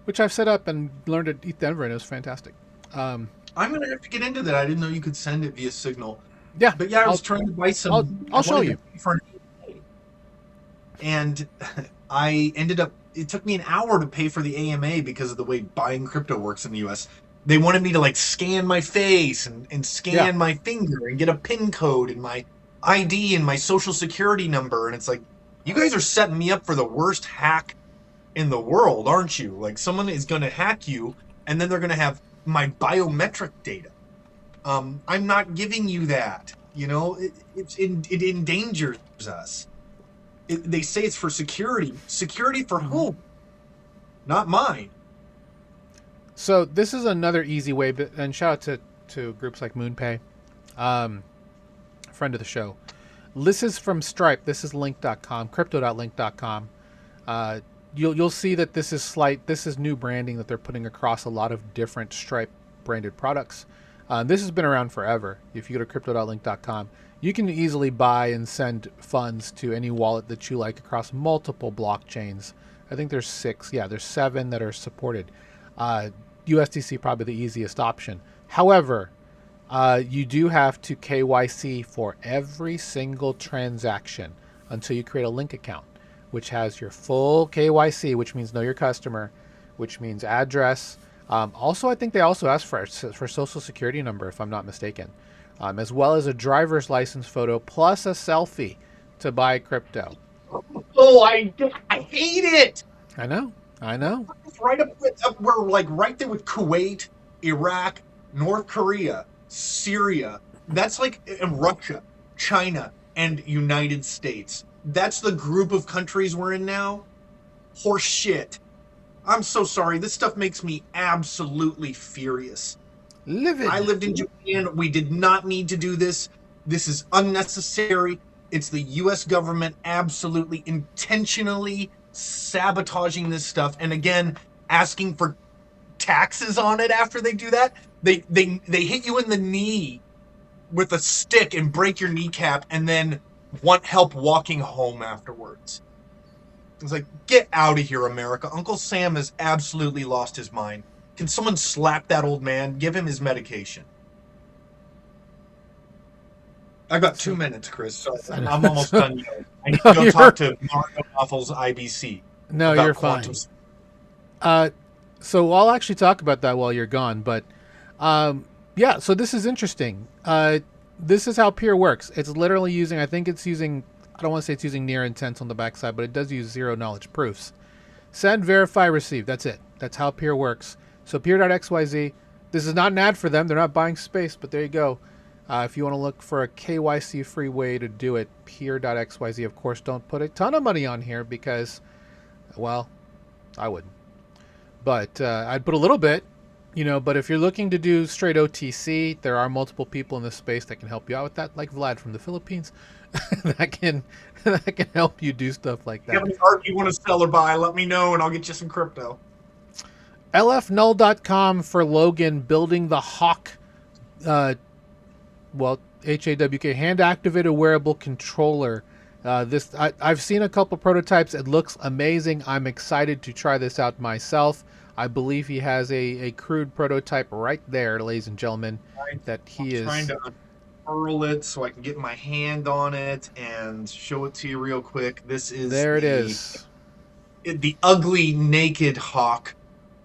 which I've set up and learned at ETH Denver, and it was fantastic. I'm gonna have to get into that. I didn't know you could send it via Signal. Yeah, but yeah, I was trying to buy some. I'll show you. And I ended up. It took me an hour to pay for the AMA because of the way buying crypto works in the U.S. They wanted me to like scan my face and scan my finger and get a PIN code and my ID and my social security number. And it's like, you guys are setting me up for the worst hack in the world, aren't you? Like, someone is going to hack you and then they're going to have my biometric data. I'm not giving you that. You know, it endangers us. They say it's for security. Security for whom? Not mine. So this is another easy way, and shout out to groups like MoonPay, friend of the show. This is from Stripe. This is link.com, crypto.link.com. You'll see that this is new branding that they're putting across a lot of different Stripe branded products. This has been around forever. If you go to crypto.link.com, you can easily buy and send funds to any wallet that you like across multiple blockchains. I think there's 6. Yeah, there's 7 that are supported. USDC probably the easiest option. However, you do have to KYC for every single transaction until you create a link account, which has your full KYC, which means know your customer, which means address. Also, I think they also ask for social security number, if I'm not mistaken, as well as a driver's license photo plus a selfie to buy crypto. Oh, I hate it. I know. It's right up we're like right there with Kuwait, Iraq, North Korea, Syria. That's like in Russia, China, and United States. That's the group of countries we're in now. Horse shit. I'm so sorry. This stuff makes me absolutely furious. Livid. I lived in Japan. We did not need to do this. This is unnecessary. It's the U.S. government absolutely intentionally sabotaging this stuff. And again, asking for taxes on it after they do that. They hit you in the knee with a stick and break your kneecap and then want help walking home afterwards. It's like, get out of here, America. Uncle Sam has absolutely lost his mind. Can someone slap that old man? Give him his medication. I've got 2 minutes, Chris, so I'm almost done. I need to go talk to Mario Waffles IBC. No, you're fine. So I'll actually talk about that while you're gone. But yeah, so this is interesting. This is how Peer works. It's literally using, I think it's using, I don't want to say it's using near intent on the backside, but it does use zero knowledge proofs. Send, verify, receive. That's it. That's how Peer works. So Peer.xyz, this is not an ad for them. They're not buying space, but there you go. If you want to look for a KYC free way to do it, Peer.xyz. Of course, don't put a ton of money on here because, well, I wouldn't. But I'd put a little bit, you know, but if you're looking to do straight OTC, there are multiple people in this space that can help you out with that, like Vlad from the Philippines, that can help you do stuff like that. If you have any art you want to sell or buy, let me know and I'll get you some crypto. LFnull.com for Logan building the Hawk, HAWK, hand-activated wearable controller. I've seen a couple prototypes. It looks amazing. I'm excited to try this out myself. I believe he has a crude prototype right there, ladies and gentlemen, that he is trying to unfurl it so I can get my hand on it and show it to you real quick. This is it is. The ugly naked Hawk.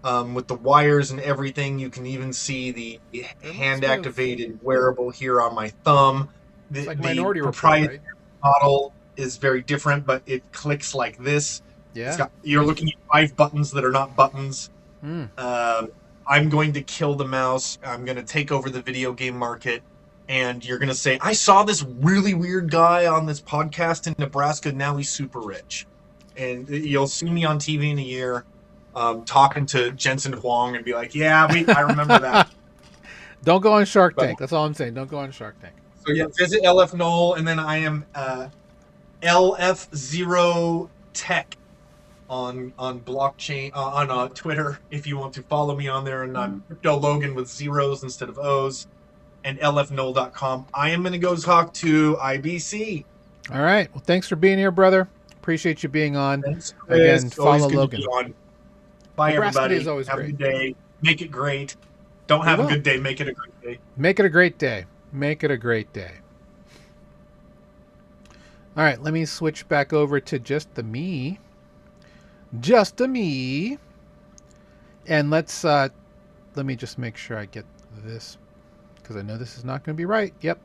With the wires and everything. You can even see the hand-activated wearable here on my thumb. It's like Minority Report, proprietary right? model is very different, but it clicks like this. Yeah. You're looking at 5 buttons that are not buttons. I'm going to kill the mouse. I'm going to take over the video game market. And you're going to say, I saw this really weird guy on this podcast in Nebraska. Now he's super rich. And you'll see me on TV in a year. Talking to Jensen Huang and be like, yeah, I remember that. Don't go on Shark Tank. That's all I'm saying. Don't go on Shark Tank. So yeah, visit LF Null, and then I am LF0 Tech on blockchain on Twitter if you want to follow me on there, and I'm Crypto Logan with zeros instead of O's, and LFnull.com. I am going to go talk to IBC. All right. Well, thanks for being here, brother. Appreciate you being on. Thanks, Chris. Again, follow Logan. Bye, Nebraska everybody. is always have great. a good day. Make it great. Don't have a good day. Make it a great day. Make it a great day. Make it a great day. All right, let me switch back over to just the me. Just the me. And let's let me just make sure I get this, because I know this is not going to be right. Yep.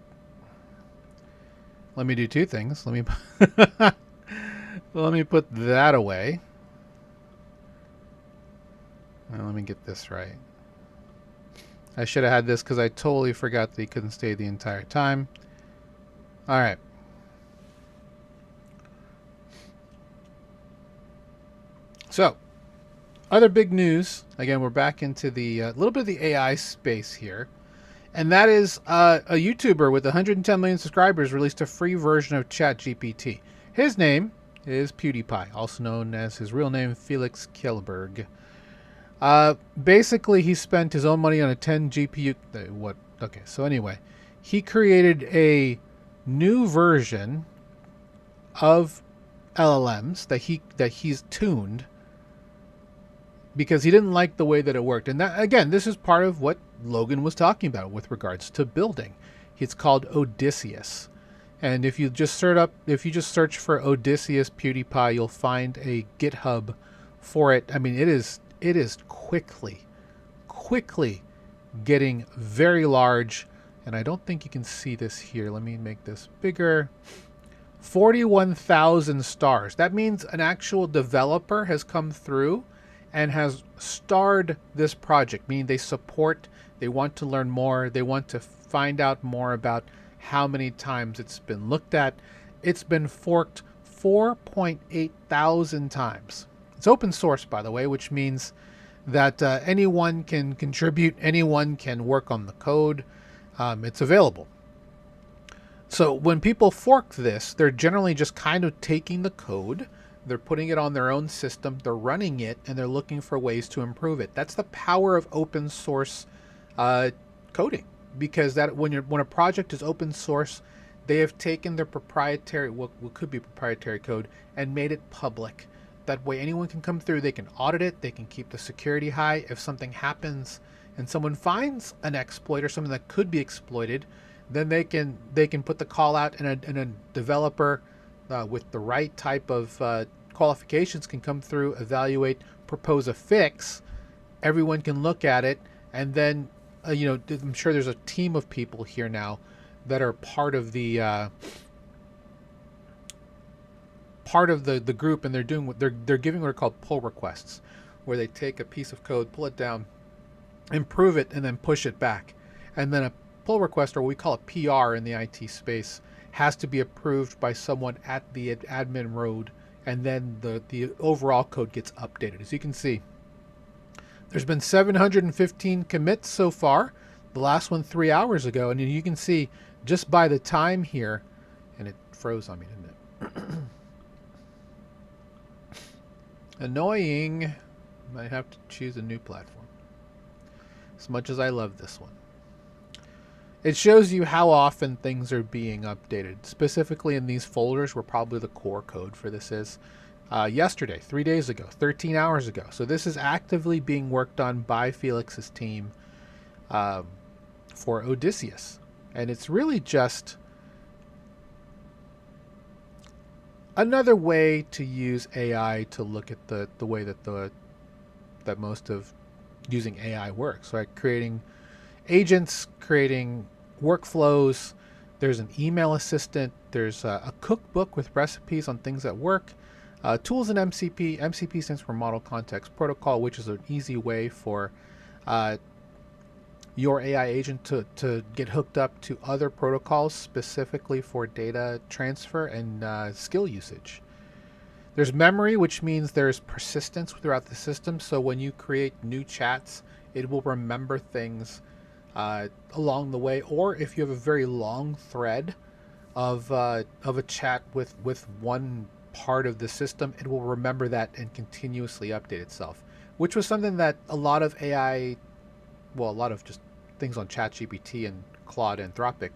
Let me do 2 things. Let me put that away. Let me get this right. I should have had this because I totally forgot that he couldn't stay the entire time. All right. So, other big news. Again, we're back into the little bit of the AI space here. And that is a YouTuber with 110 million subscribers released a free version of ChatGPT. His name is PewDiePie, also known as his real name, Felix Kjellberg. Basically, he spent his own money on a 10 GPU. Okay, so anyway, he created a new version of LLMs that he's tuned because he didn't like the way that it worked. And that, again, this is part of what Logan was talking about with regards to building. It's called Odysseus. And if you just search for Odysseus PewDiePie, you'll find a GitHub for it. I mean, it is quickly getting very large, and I don't think you can see this here. Let me make this bigger. 41,000 stars. That means an actual developer has come through and has starred this project, meaning they support, they want to learn more, they want to find out more about how many times it's been looked at. It's been forked 4.8 thousand times. It's open source, by the way, which means that anyone can contribute, anyone can work on the code. It's available. So when people fork this, they're generally just kind of taking the code, they're putting it on their own system, they're running it, and they're looking for ways to improve it. That's the power of open source coding, because that when a project is open source, they have taken their proprietary, what could be proprietary code, and made it public. That way anyone can come through, they can audit it, they can keep the security high. If something happens and someone finds an exploit or something that could be exploited, then they can put the call out, and a developer with the right type of qualifications can come through, evaluate, propose a fix. Everyone can look at it, and then I'm sure there's a team of people here now that are part of the group, and they're giving what are called pull requests, where they take a piece of code, pull it down, improve it, and then push it back. And then a pull request, or what we call a PR in the IT space, has to be approved by someone at the admin node, and then the overall code gets updated. As you can see, there's been 715 commits so far. The last one 3 hours ago, and you can see just by the time here, and it froze on me, didn't it? Annoying. Might have to choose a new platform. As much as I love this one. It shows you how often things are being updated. Specifically in these folders where probably the core code for this is. Yesterday, 3 days ago, 13 hours ago. So this is actively being worked on by Felix's team for Odysseus. And it's really just another way to use AI to look at the way that most of using AI works, right? Creating agents, creating workflows. There's an email assistant. There's a cookbook with recipes on things that work. Tools in MCP. MCP stands for Model Context Protocol, which is an easy way for your AI agent to get hooked up to other protocols specifically for data transfer and skill usage. There's memory, which means there's persistence throughout the system. So when you create new chats, it will remember things along the way. Or if you have a very long thread of a chat with one part of the system, it will remember that and continuously update itself, which was something that a lot of AI, well, a lot of just things on ChatGPT and Claude, Anthropic,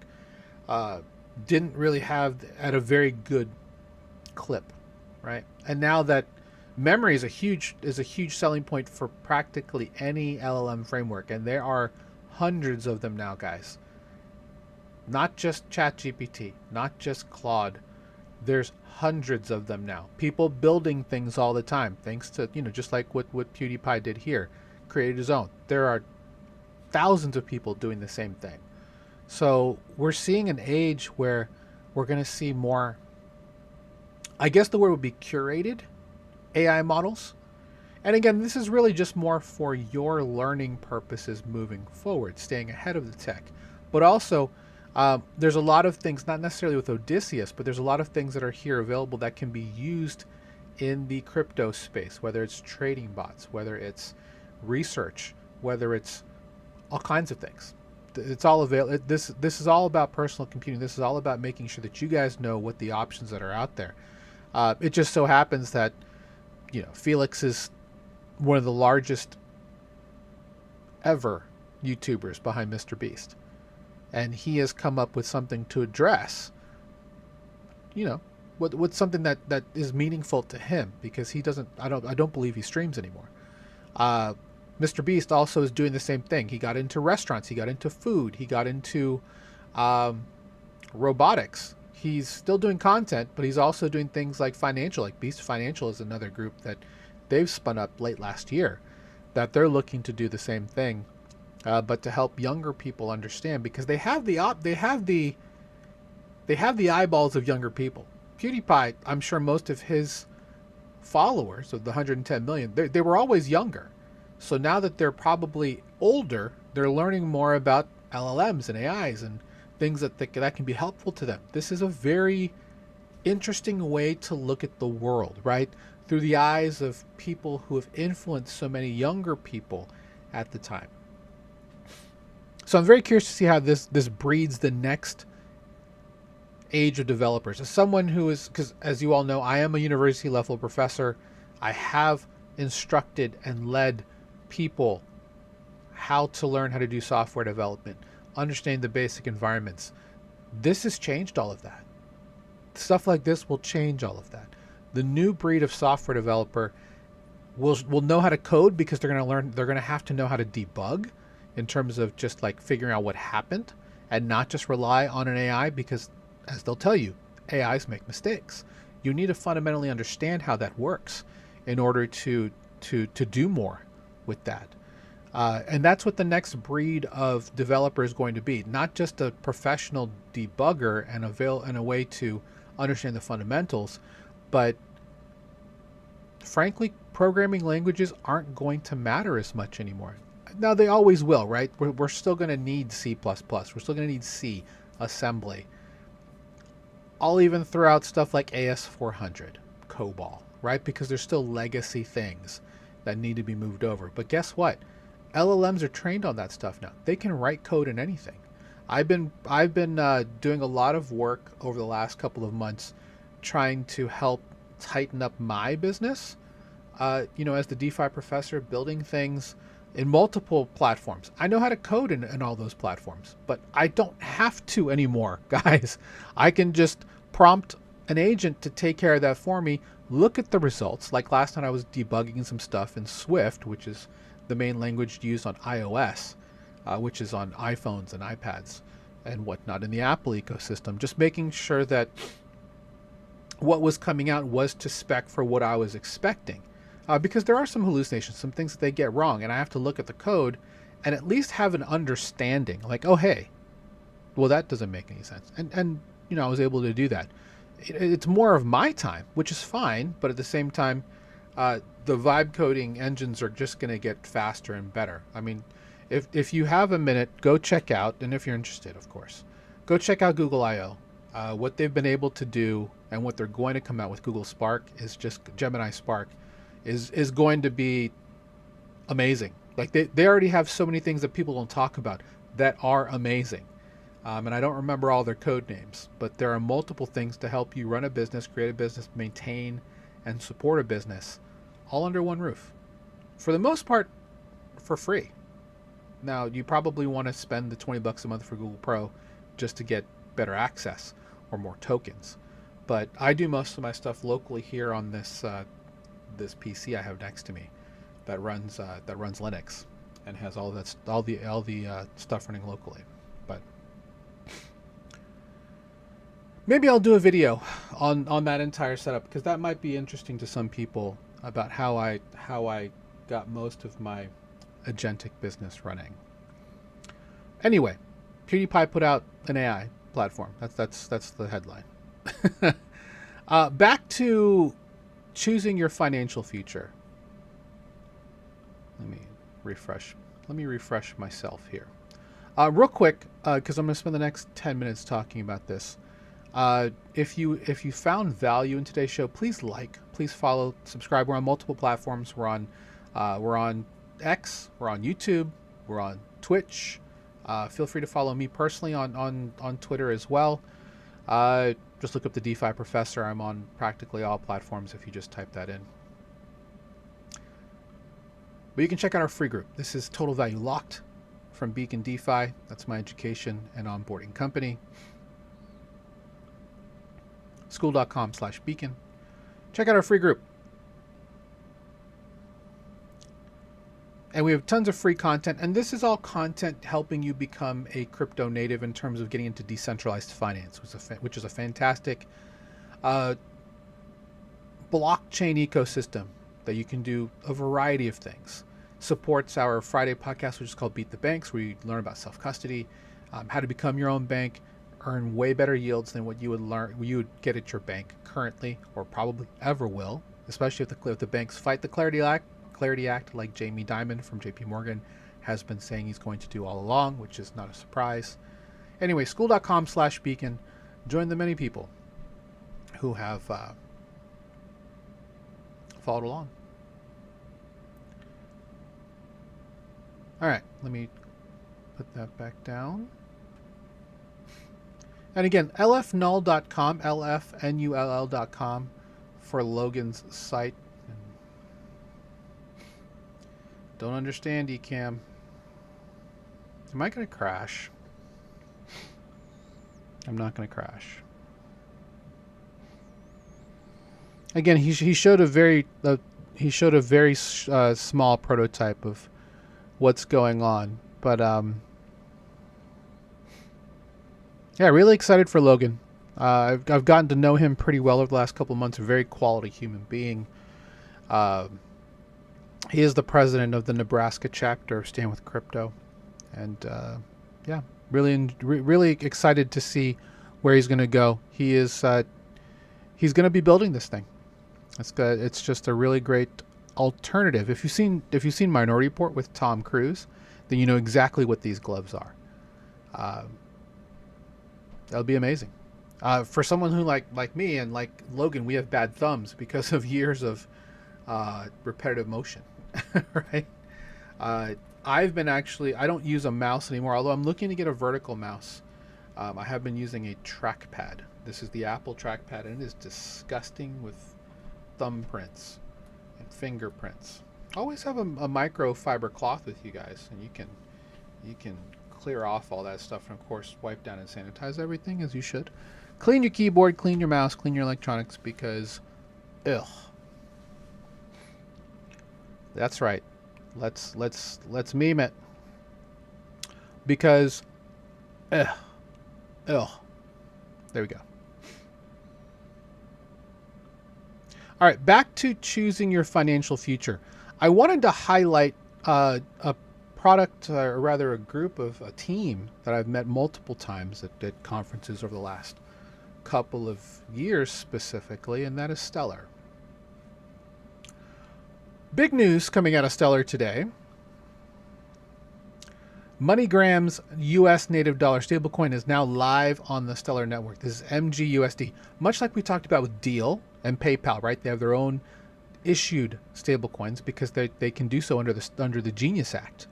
didn't really have at a very good clip, right? And now that memory is a huge selling point for practically any LLM framework, and there are hundreds of them now, guys. Not just ChatGPT, not just Claude. There's hundreds of them now. People building things all the time, thanks to, just like what PewDiePie did here, created his own. There are thousands of people doing the same thing. So we're seeing an age where we're going to see more, I guess the word would be curated AI models. And again, this is really just more for your learning purposes moving forward, staying ahead of the tech. But also, there's a lot of things, not necessarily with Odysseus, but there's a lot of things that are here available that can be used in the crypto space, whether it's trading bots, whether it's research, whether it's all kinds of things. It's all available. This is all about personal computing. This is all about making sure that you guys know what the options that are out there. It just so happens that, Felix is one of the largest ever YouTubers behind Mr. Beast. And he has come up with something to address, with something that is meaningful to him, because he doesn't, I don't believe he streams anymore. Mr. Beast also is doing the same thing. He got into restaurants, he got into food, he got into robotics. He's still doing content, but he's also doing things like financial, like Beast Financial is another group that they've spun up late last year, that they're looking to do the same thing, but to help younger people understand, because they have the eyeballs of younger people. PewDiePie, I'm sure most of his followers, of the 110 million, they were always younger. So now that they're probably older, they're learning more about LLMs and AIs and things that can be helpful to them. This is a very interesting way to look at the world, right? Through the eyes of people who have influenced so many younger people at the time. So I'm very curious to see how this breeds the next age of developers. As someone who is, because as you all know, I am a university level professor. I have instructed and led people how to learn how to do software development, understand the basic environments. This has changed all of that. Stuff like this will change all of that. The new breed of software developer will know how to code because they're going to have to know how to debug in terms of just like figuring out what happened and not just rely on an AI, because as they'll tell you, AIs make mistakes. You need to fundamentally understand how that works in order to do more with that. And that's what the next breed of developer is going to be. Not just a professional debugger and a way to understand the fundamentals, but frankly, programming languages aren't going to matter as much anymore. Now, they always will, right? We're still going to need C++. We're still going to need C, assembly. I'll even throw out stuff like AS400, COBOL, right? Because there's still legacy things that need to be moved over. But guess what? LLMs are trained on that stuff now. They can write code in anything. I've been doing a lot of work over the last couple of months trying to help tighten up my business. As the DeFi professor, building things in multiple platforms. I know how to code in all those platforms, but I don't have to anymore, guys. I can just prompt an agent to take care of that for me, look at the results. Like last time I was debugging some stuff in Swift, which is the main language used on iOS, which is on iPhones and iPads and whatnot in the Apple ecosystem, just making sure that what was coming out was to spec for what I was expecting. Because there are some hallucinations, some things that they get wrong, and I have to look at the code and at least have an understanding, like, oh, hey, well, that doesn't make any sense. And I was able to do that. It's more of my time, which is fine, but at the same time, the vibe coding engines are just going to get faster and better. I mean, if you have a minute, go check out, and if you're interested, of course, go check out Google I/O. What they've been able to do and what they're going to come out with Google Spark is just Gemini Spark is going to be amazing. Like they already have so many things that people don't talk about that are amazing. And I don't remember all their code names, but there are multiple things to help you run a business, create a business, maintain and support a business all under one roof. For the most part, for free. Now, you probably want to spend the $20 a month for Google Pro just to get better access or more tokens. But I do most of my stuff locally here on this this PC I have next to me that runs Linux and has all the stuff running locally. But maybe I'll do a video on that entire setup, because that might be interesting to some people about how I got most of my agentic business running. Anyway, PewDiePie put out an AI platform. That's the headline. Back to choosing your financial future. Let me refresh myself here. Real quick, because I'm going to spend the next 10 minutes talking about this. If you found value in today's show, please follow, subscribe. We're on multiple platforms. We're on X, we're on YouTube, we're on Twitch. Feel free to follow me personally on Twitter as well. Just look up the DeFi Professor. I'm on practically all platforms if you just type that in. But you can check out our free group. This is Total Value Locked from Beacon DeFi. That's my education and onboarding company. School.com/Beacon. Check out our free group. And we have tons of free content, and this is all content helping you become a crypto native in terms of getting into decentralized finance, which is a fantastic blockchain ecosystem that you can do a variety of things. Supports our Friday podcast, which is called Beat the Banks, where you learn about self-custody, how to become your own bank, earn way better yields than what you would get at your bank currently, or probably ever will, especially if the banks fight the Clarity Act, like Jamie Dimon from JP Morgan has been saying he's going to do all along, which is not a surprise. Anyway, school.com/Beacon. Join the many people who have followed along. All right, let me put that back down. And again, lfnull.com, lfnull.com for Logan's site. Don't understand, Ecamm. Am I going to crash? I'm not going to crash. Again, he showed a very small prototype of what's going on, but yeah, really excited for Logan. I've gotten to know him pretty well over the last couple of months. A very quality human being. He is the president of the Nebraska chapter of Stand With Crypto, and yeah, really excited to see where he's going to go. He's going to be building this thing. It's just a really great alternative. If you've seen Minority Report with Tom Cruise, then you know exactly what these gloves are. That'll be amazing. For someone who like me and like Logan, we have bad thumbs because of years of repetitive motion, right? I don't use a mouse anymore, although I'm looking to get a vertical mouse. I have been using a trackpad. This is the Apple trackpad, and it is disgusting with thumbprints and fingerprints. Always have a microfiber cloth with you guys, and you can clear off all that stuff, and of course wipe down and sanitize everything as you should. Clean your keyboard, clean your mouse, clean your electronics, because ugh. That's right. Let's meme it. Because there we go. All right, back to choosing your financial future. I wanted to highlight a product, or rather a team that I've met multiple times at conferences over the last couple of years specifically, and that is Stellar. Big news coming out of Stellar today. MoneyGram's US native dollar stablecoin is now live on the Stellar network. This is MGUSD. Much like we talked about with Deal and PayPal, right? They have their own issued stablecoins because they can do so under the Genius Act.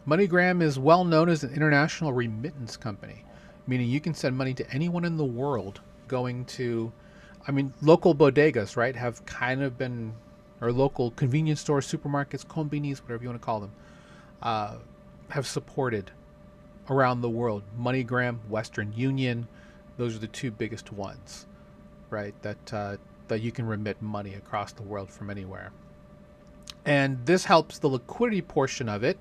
MoneyGram is well known as an international remittance company, meaning you can send money to anyone in the world going to, local bodegas, right, have kind of been, or local convenience stores, supermarkets, combinis, whatever you want to call them, have supported around the world. MoneyGram, Western Union, those are the two biggest ones, right, that you can remit money across the world from anywhere. And this helps the liquidity portion of it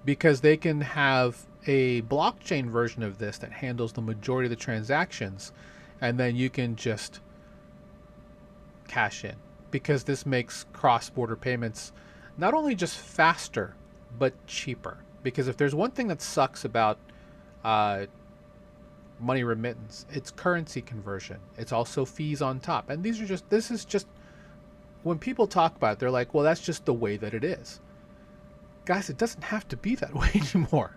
because they can have a blockchain version of this that handles the majority of the transactions, and then you can just cash in, because this makes cross-border payments not only just faster but cheaper. Because if there's one thing that sucks about money remittance, it's currency conversion. It's also fees on top, and this is just when people talk about it, they're like, well, that's just the way that it is. Guys, it doesn't have to be that way anymore.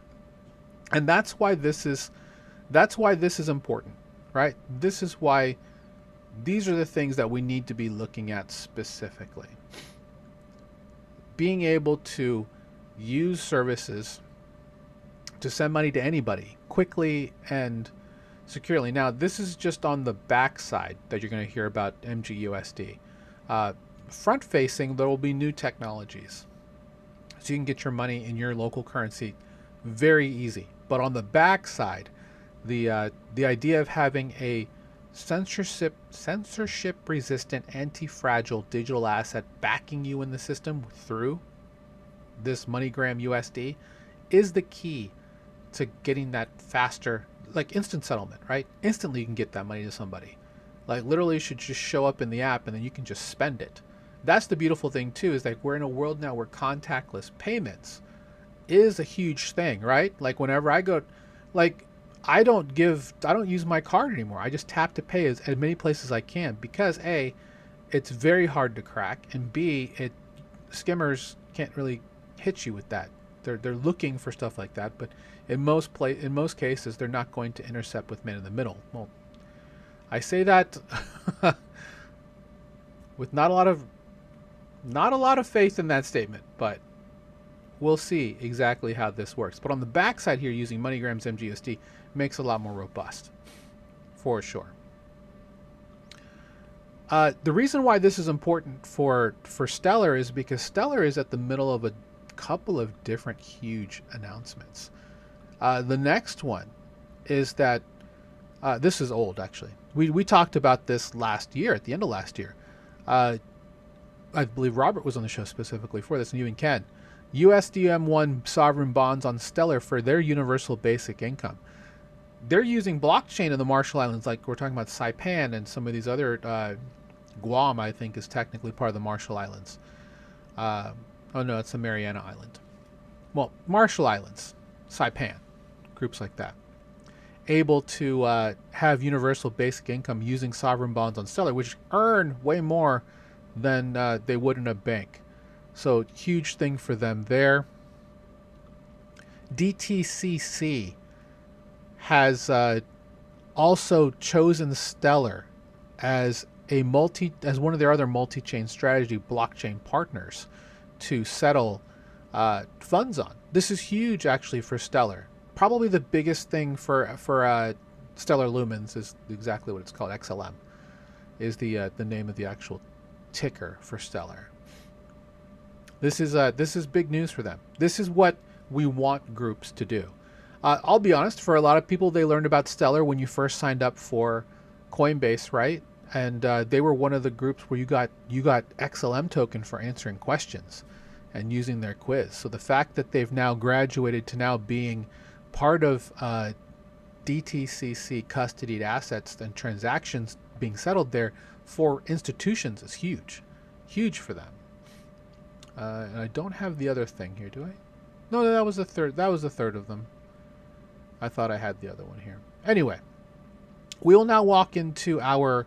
And that's why this is important, right? This is why these are the things that we need to be looking at specifically. Being able to use services to send money to anybody quickly and securely. Now, this is just on the back side that you're going to hear about MGUSD. Front facing, there will be new technologies. So you can get your money in your local currency very easy. But on the back side, the idea of having a censorship resistant, anti-fragile digital asset backing you in the system through this MoneyGram USD is the key to getting that faster, like instant settlement, right? Instantly you can get that money to somebody. Like literally, it should just show up in the app and then you can just spend it. That's the beautiful thing too, is like we're in a world now where contactless payments is a huge thing, right? Like whenever I go, like I don't use my card anymore. I just tap to pay as many places as I can, because A, it's very hard to crack, and B, skimmers can't really hit you with that They're looking for stuff like that, but in most cases, they're not going to intercept with man in the middle. Well, I say that with not a lot of faith in that statement, but we'll see exactly how this works. But on the backside here, using MoneyGram's MGUSD makes it a lot more robust, for sure. The reason why this is important for Stellar is because Stellar is at the middle of a couple of different huge announcements. The next one is that this is old, actually. We talked about this last year, at the end of last year. I believe Robert was on the show specifically for this, and you and Ken. USDM1 sovereign bonds on Stellar for their universal basic income. They're using blockchain in the Marshall Islands, like we're talking about Saipan and some of these other. Guam, I think, is technically part of the Marshall Islands. Oh no, it's the Mariana Island. Well, Marshall Islands, Saipan, groups like that, able to have universal basic income using sovereign bonds on Stellar, which earn way more than they would in a bank. So huge thing for them there. DTCC has also chosen Stellar as one of their other multi-chain strategy blockchain partners to settle funds on. This is huge, actually, for Stellar. Probably the biggest thing for Stellar Lumens is exactly what it's called. XLM is the name of the actual ticker for Stellar. This is big news for them. This is what we want groups to do. I'll be honest. For a lot of people, they learned about Stellar when you first signed up for Coinbase, right? And they were one of the groups where you got XLM token for answering questions and using their quiz. So the fact that they've now graduated to now being part of DTCC custodied assets and transactions being settled there for institutions is huge for them. And I don't have the other thing here, do I? No, that was the third. That was the third of them. I thought I had the other one here. Anyway, we'll now walk into our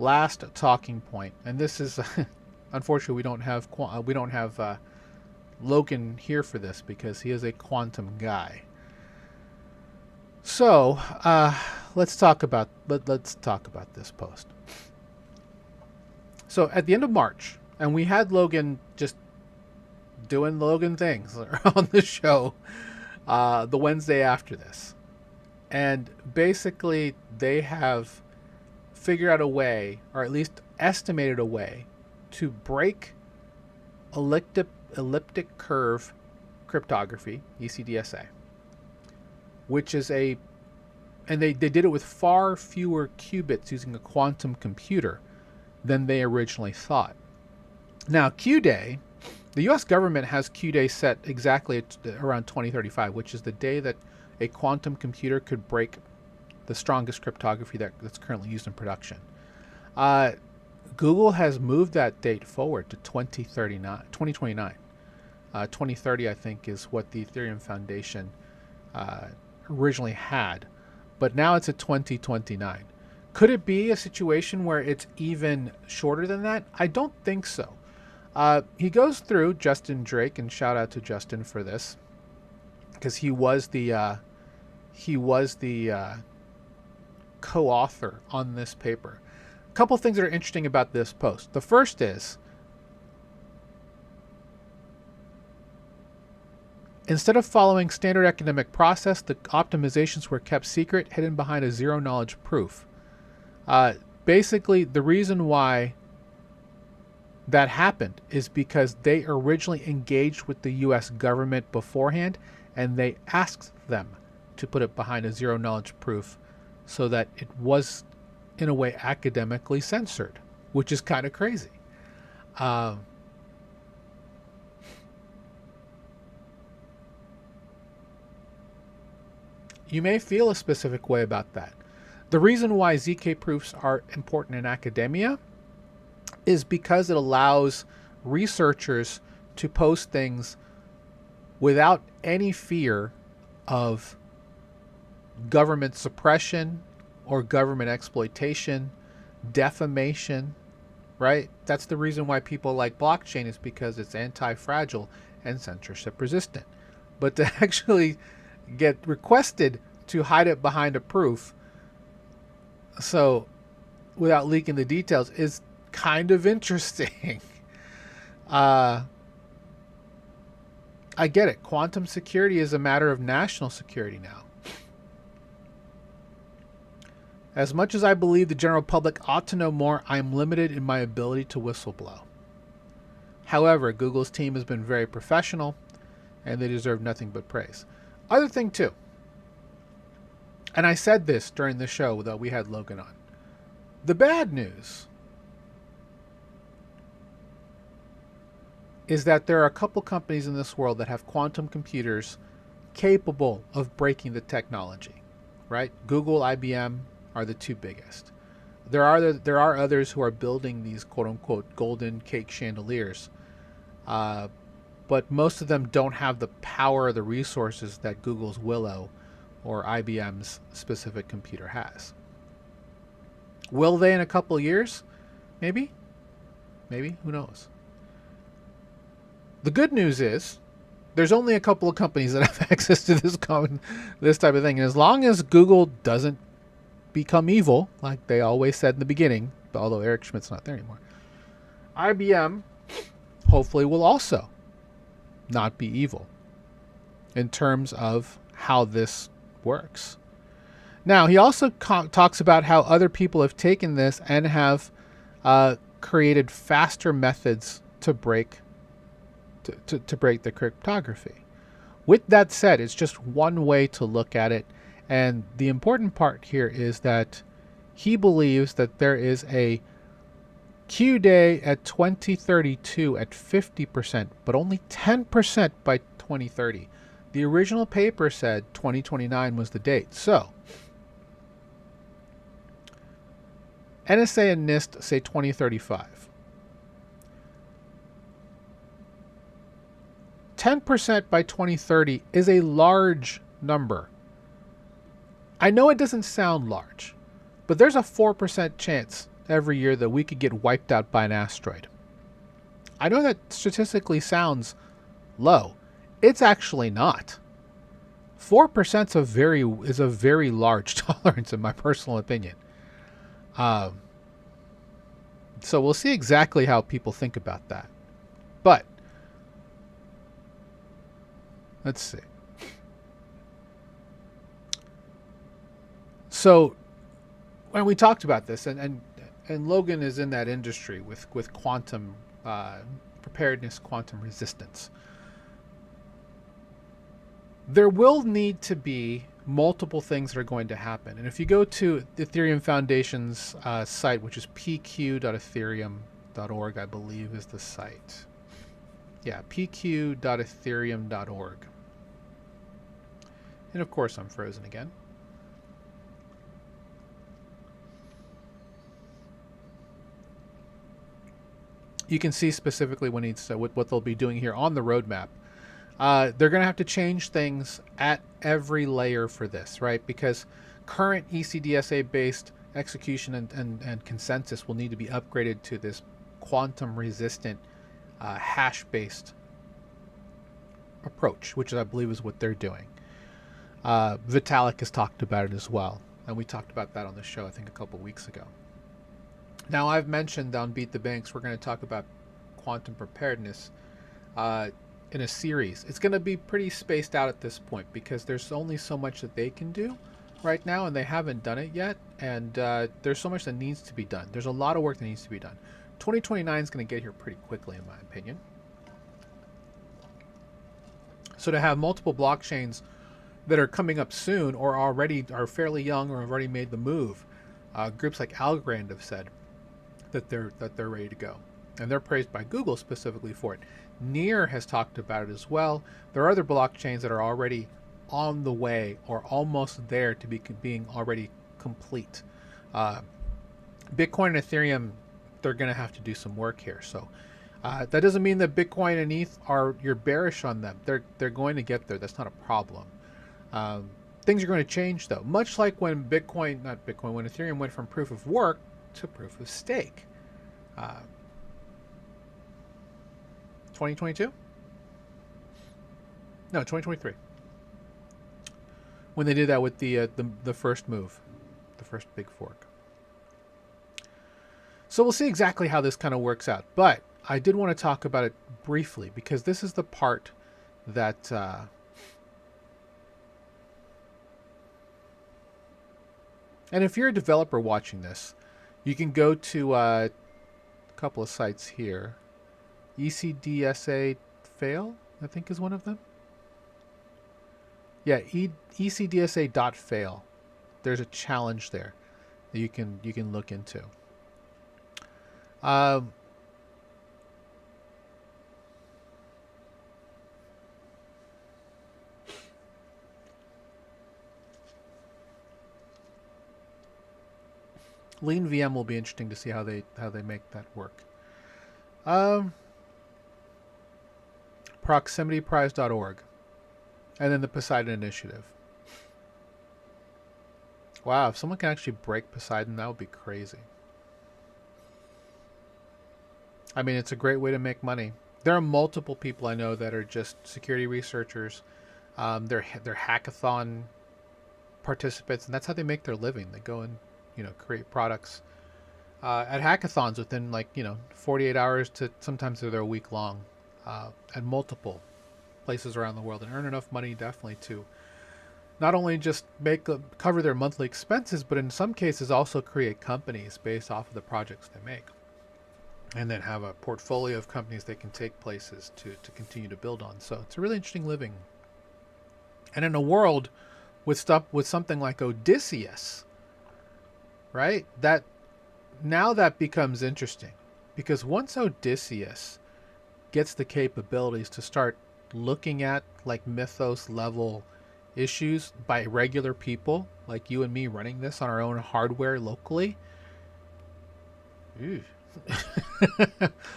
last talking point, and this is unfortunately we don't have Logan here for this because he is a quantum guy. So let's talk about this post. So at the end of March, and we had Logan just doing Logan things on the show the Wednesday after this, and basically they have figure out a way, or at least estimated a way, to break elliptic curve cryptography, ECDSA, which is and they did it with far fewer qubits using a quantum computer than they originally thought. Now, Q-Day, the U.S. government has Q-Day set exactly at around 2035, which is the day that a quantum computer could break the strongest cryptography that's currently used in production. Google has moved that date forward to 2029. 2030, I think, is what the Ethereum Foundation originally had. But now it's at 2029. Could it be a situation where it's even shorter than that? I don't think so. He goes through Justin Drake, and shout out to Justin for this, because he was the co-author on this paper. A couple things that are interesting about this post. The first is, instead of following standard academic process, the optimizations were kept secret, hidden behind a zero-knowledge proof. Basically, the reason why that happened is because they originally engaged with the U.S. government beforehand, and they asked them to put it behind a zero-knowledge proof so that it was, in a way, academically censored, which is kind of crazy. You may feel a specific way about that. The reason why ZK proofs are important in academia is because it allows researchers to post things without any fear of government suppression or government exploitation, defamation, right? That's the reason why people like blockchain, is because it's anti-fragile and censorship resistant. but to actually get requested to hide it behind a proof, so without leaking the details, is kind of interesting. I get it. Quantum security is a matter of national security now. As much as I believe the general public ought to know more, I am limited in my ability to whistleblow. However, Google's team has been very professional, and they deserve nothing but praise. Other thing, too, and I said this during the show that we had Logan on, the bad news is that there are a couple companies in this world that have quantum computers capable of breaking the technology, right? Google, IBM are the two biggest. There are others who are building these quote-unquote golden cake chandeliers, but most of them don't have the power or the resources that Google's Willow or IBM's specific computer has. Will they in a couple years? Maybe. Who knows? The good news is there's only a couple of companies that have access to this type of thing. And as long as Google doesn't become evil, like they always said in the beginning, although Eric Schmidt's not there anymore, IBM hopefully will also not be evil in terms of how this works. Now, he also talks about how other people have taken this and have created faster methods to break the cryptography. With that said, it's just one way to look at it. And the important part here is that he believes that there is a Q day at 2032 at 50%, but only 10% by 2030. The original paper said 2029 was the date. So, NSA and NIST say 2035. 10% by 2030 is a large number. I know it doesn't sound large, but there's a 4% chance every year that we could get wiped out by an asteroid. I know that statistically sounds low. It's actually not. 4% is a very large tolerance in my personal opinion. So we'll see exactly how people think about that. But let's see. So when we talked about this, and Logan is in that industry with quantum preparedness, quantum resistance, there will need to be multiple things that are going to happen. And if you go to the Ethereum Foundation's site, which is pq.ethereum.org, I believe is the site. Yeah, pq.ethereum.org. And of course, I'm frozen again. You can see specifically what they'll be doing here on the roadmap. They're going to have to change things at every layer for this, right? Because current ECDSA-based execution and consensus will need to be upgraded to this quantum-resistant hash-based approach, which I believe is what they're doing. Vitalik has talked about it as well, and we talked about that on the show, I think, a couple weeks ago. Now, I've mentioned on Beat the Banks, we're going to talk about quantum preparedness in a series. It's going to be pretty spaced out at this point because there's only so much that they can do right now, and they haven't done it yet. And there's so much that needs to be done. There's a lot of work that needs to be done. 2029 is going to get here pretty quickly, in my opinion. So to have multiple blockchains that are coming up soon or already are fairly young or have already made the move, groups like Algorand have said that they're ready to go, and they're praised by Google specifically for it. Near has talked about it as well. There are other blockchains that are already on the way or almost there to being already complete. Bitcoin and Ethereum, they're going to have to do some work here. So that doesn't mean that Bitcoin and ETH you're bearish on them. They're going to get there. That's not a problem. Things are going to change though, much like when when Ethereum went from proof of work to proof of stake. 2022? No, 2023. When they did that with the first move, the first big fork. So we'll see exactly how this kind of works out. But I did want to talk about it briefly because this is the part that and if you're a developer watching this, you can go to a couple of sites here. ECDSA fail, I think, is one of them. Yeah, ECDSA.fail. There's a challenge there that you can look into. Lean VM will be interesting to see how they make that work. ProximityPrize.org, and then the Poseidon Initiative. Wow, if someone can actually break Poseidon, that would be crazy. I mean, it's a great way to make money. There are multiple people I know that are just security researchers. They're hackathon participants, and that's how they make their living. They go and create products at hackathons within 48 hours to sometimes they're a week long at multiple places around the world, and earn enough money definitely to not only just cover their monthly expenses, but in some cases also create companies based off of the projects they make, and then have a portfolio of companies they can take places to continue to build on. So it's a really interesting living. And in a world with something like Odysseus, right? That becomes interesting, because once Odysseus gets the capabilities to start looking at like Mythos level issues by regular people like you and me running this on our own hardware locally,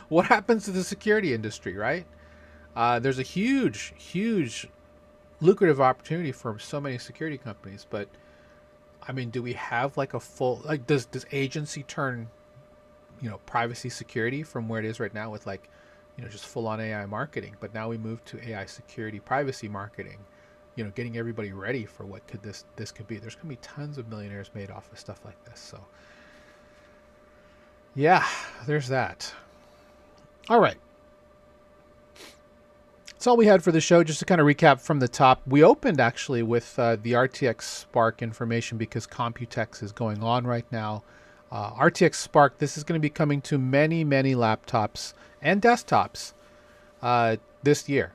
what happens to the security industry, right? There's a huge lucrative opportunity for so many security companies, but I mean, do we have like a full, like, does agency turn, privacy security from where it is right now with just full on AI marketing? But now we move to AI security, privacy marketing, getting everybody ready for what this could be. There's going to be tons of millionaires made off of stuff like this. So yeah, there's that. All right. That's all we had for the show. Just to kind of recap from the top, we opened actually with the RTX Spark information because Computex is going on right now. RTX Spark, this is going to be coming to many laptops and desktops this year.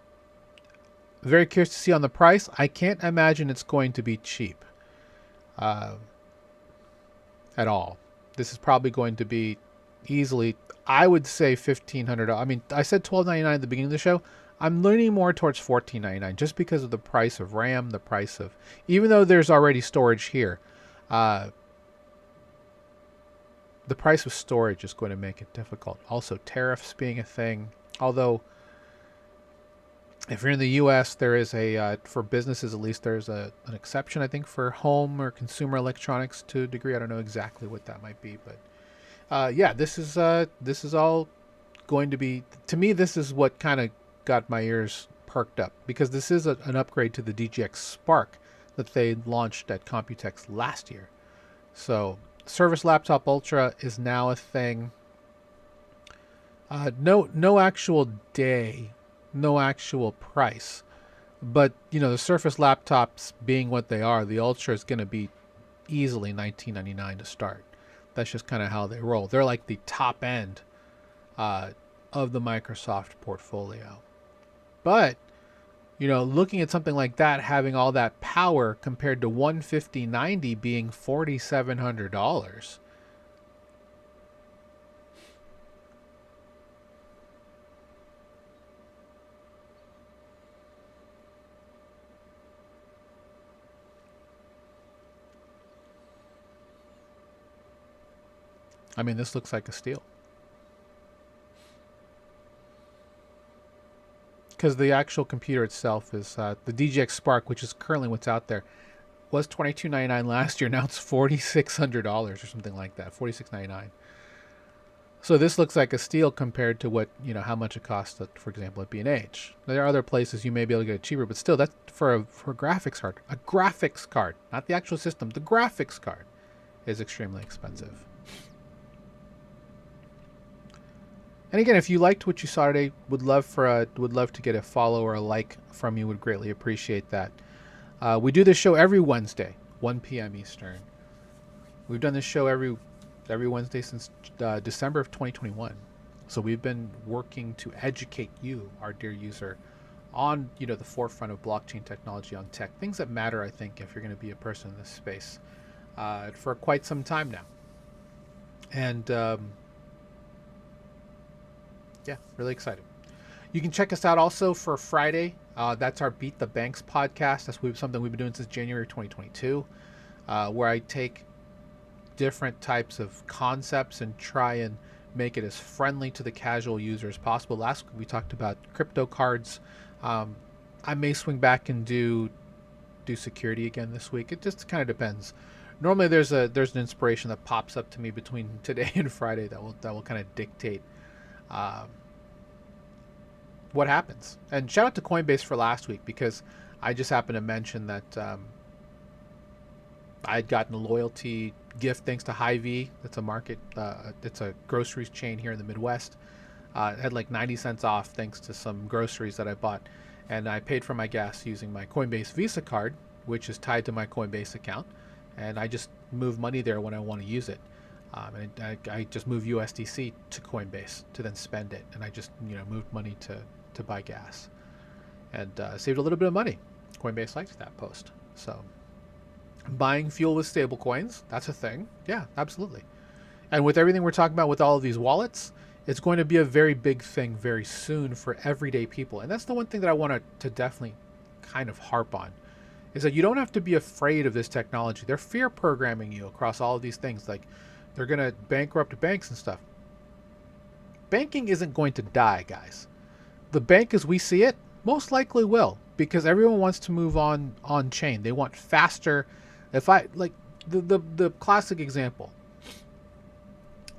Very curious to see on the price. I can't imagine it's going to be cheap at all. This is probably going to be easily, I would say, $1,500. I mean, I said $12.99 at the beginning of the show. I'm leaning more towards $14.99 just because of the price of RAM, the price of, even though there's already storage here, the price of storage is going to make it difficult. Also, tariffs being a thing. Although, if you're in the U.S., there is for businesses at least, there's an exception, I think, for home or consumer electronics to a degree. I don't know exactly what that might be, but yeah, this is all going to be, to me, this is what kind of got my ears perked up, because this is an upgrade to the DGX Spark that they launched at Computex last year. So Surface Laptop Ultra is now a thing. No actual day, no actual price, but the Surface laptops being what they are, the Ultra is going to be easily $19.99 to start. That's just kind of how they roll. They're like the top end of the Microsoft portfolio. But looking at something like that, having all that power compared to $150.90 being $4,700. I mean, this looks like a steal. Because the actual computer itself is the DGX Spark, which is currently what's out there, was $22.99 last year. Now it's $4,600 or something like that, $46.99. So this looks like a steal compared to what, how much it costs, for example, at B&H. There are other places you may be able to get it cheaper, but still, that's for a graphics card. A graphics card, not the actual system. The graphics card is extremely expensive. And again, if you liked what you saw today, would love to get a follow or a like from you. Would greatly appreciate that. We do this show every Wednesday, 1 p.m. Eastern. We've done this show every Wednesday since December of 2021. So we've been working to educate you, our dear user, on the forefront of blockchain technology, on tech, things that matter, I think, if you're going to be a person in this space, for quite some time now. And yeah, really excited. You can check us out also for Friday. That's our Beat the Banks podcast. That's something we've been doing since January 2022, where I take different types of concepts and try and make it as friendly to the casual user as possible. Last week we talked about crypto cards. I may swing back and do security again this week. It just kind of depends. Normally there's an inspiration that pops up to me between today and Friday that will kind of dictate what happens. And shout out to Coinbase for last week, because I just happened to mention that I'd gotten a loyalty gift thanks to Hy-Vee. That's a market. It's a groceries chain here in the Midwest. It had like 90 cents off thanks to some groceries that I bought, and I paid for my gas using my Coinbase Visa card, which is tied to my Coinbase account, and I just move money there when I want to use it. And I just move USDC to Coinbase to then spend it, and I just moved money to buy gas, and saved a little bit of money. Coinbase likes that post. So buying fuel with stable coins, that's a thing. Yeah, absolutely. And with everything we're talking about with all of these wallets, it's going to be a very big thing very soon for everyday people. And that's the one thing that I want to definitely kind of harp on, is that you don't have to be afraid of this technology. They're fear programming you across all of these things. Like, they're going to bankrupt banks and stuff. Banking isn't going to die, guys. The bank as we see it most likely will, because everyone wants to move on chain. They want faster. If I like the classic example,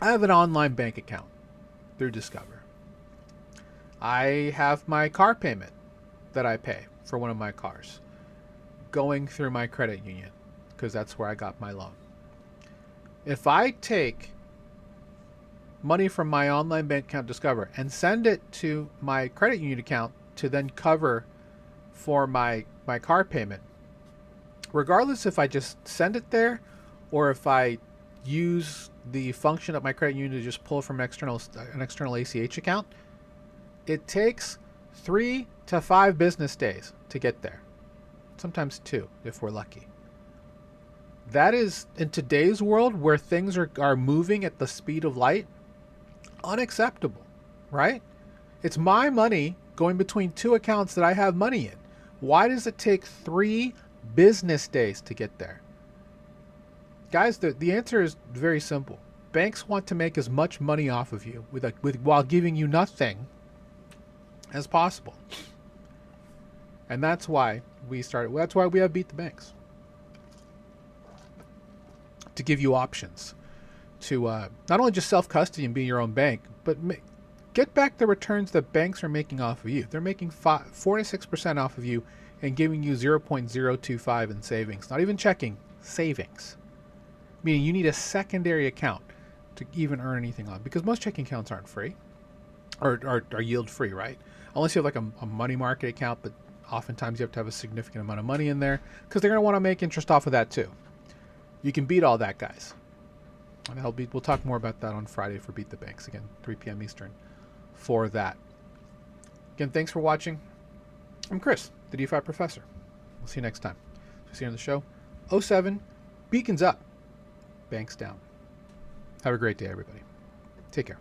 I have an online bank account through Discover. I have my car payment that I pay for one of my cars going through my credit union, because that's where I got my loan. If I take money from my online bank account Discover and send it to my credit union account to then cover for my car payment, regardless if I just send it there or if I use the function of my credit union to just pull from an external ACH account, it takes 3 to 5 business days to get there. Sometimes 2 if we're lucky. That is, in today's world where things are moving at the speed of light, unacceptable, right? It's my money going between 2 accounts that I have money in. Why does it take 3 business days to get there? Guys, the answer is very simple. Banks want to make as much money off of you while giving you nothing as possible. And that's why we have Beat the Banks. To give you options to not only just self-custody and be your own bank, but get back the returns that banks are making off of you. They're making 4 to 6% off of you and giving you 0.025 in savings. Not even checking, savings. Meaning you need a secondary account to even earn anything on, because most checking accounts aren't free or are yield free, right? Unless you have like a money market account, but oftentimes you have to have a significant amount of money in there because they're going to want to make interest off of that too. You can beat all that, guys. And we'll talk more about that on Friday for Beat the Banks, again, 3 p.m. Eastern for that. Again, thanks for watching. I'm Chris, the DeFi Professor. We'll see you next time. See you on the show. 07, beacons up, banks down. Have a great day, everybody. Take care.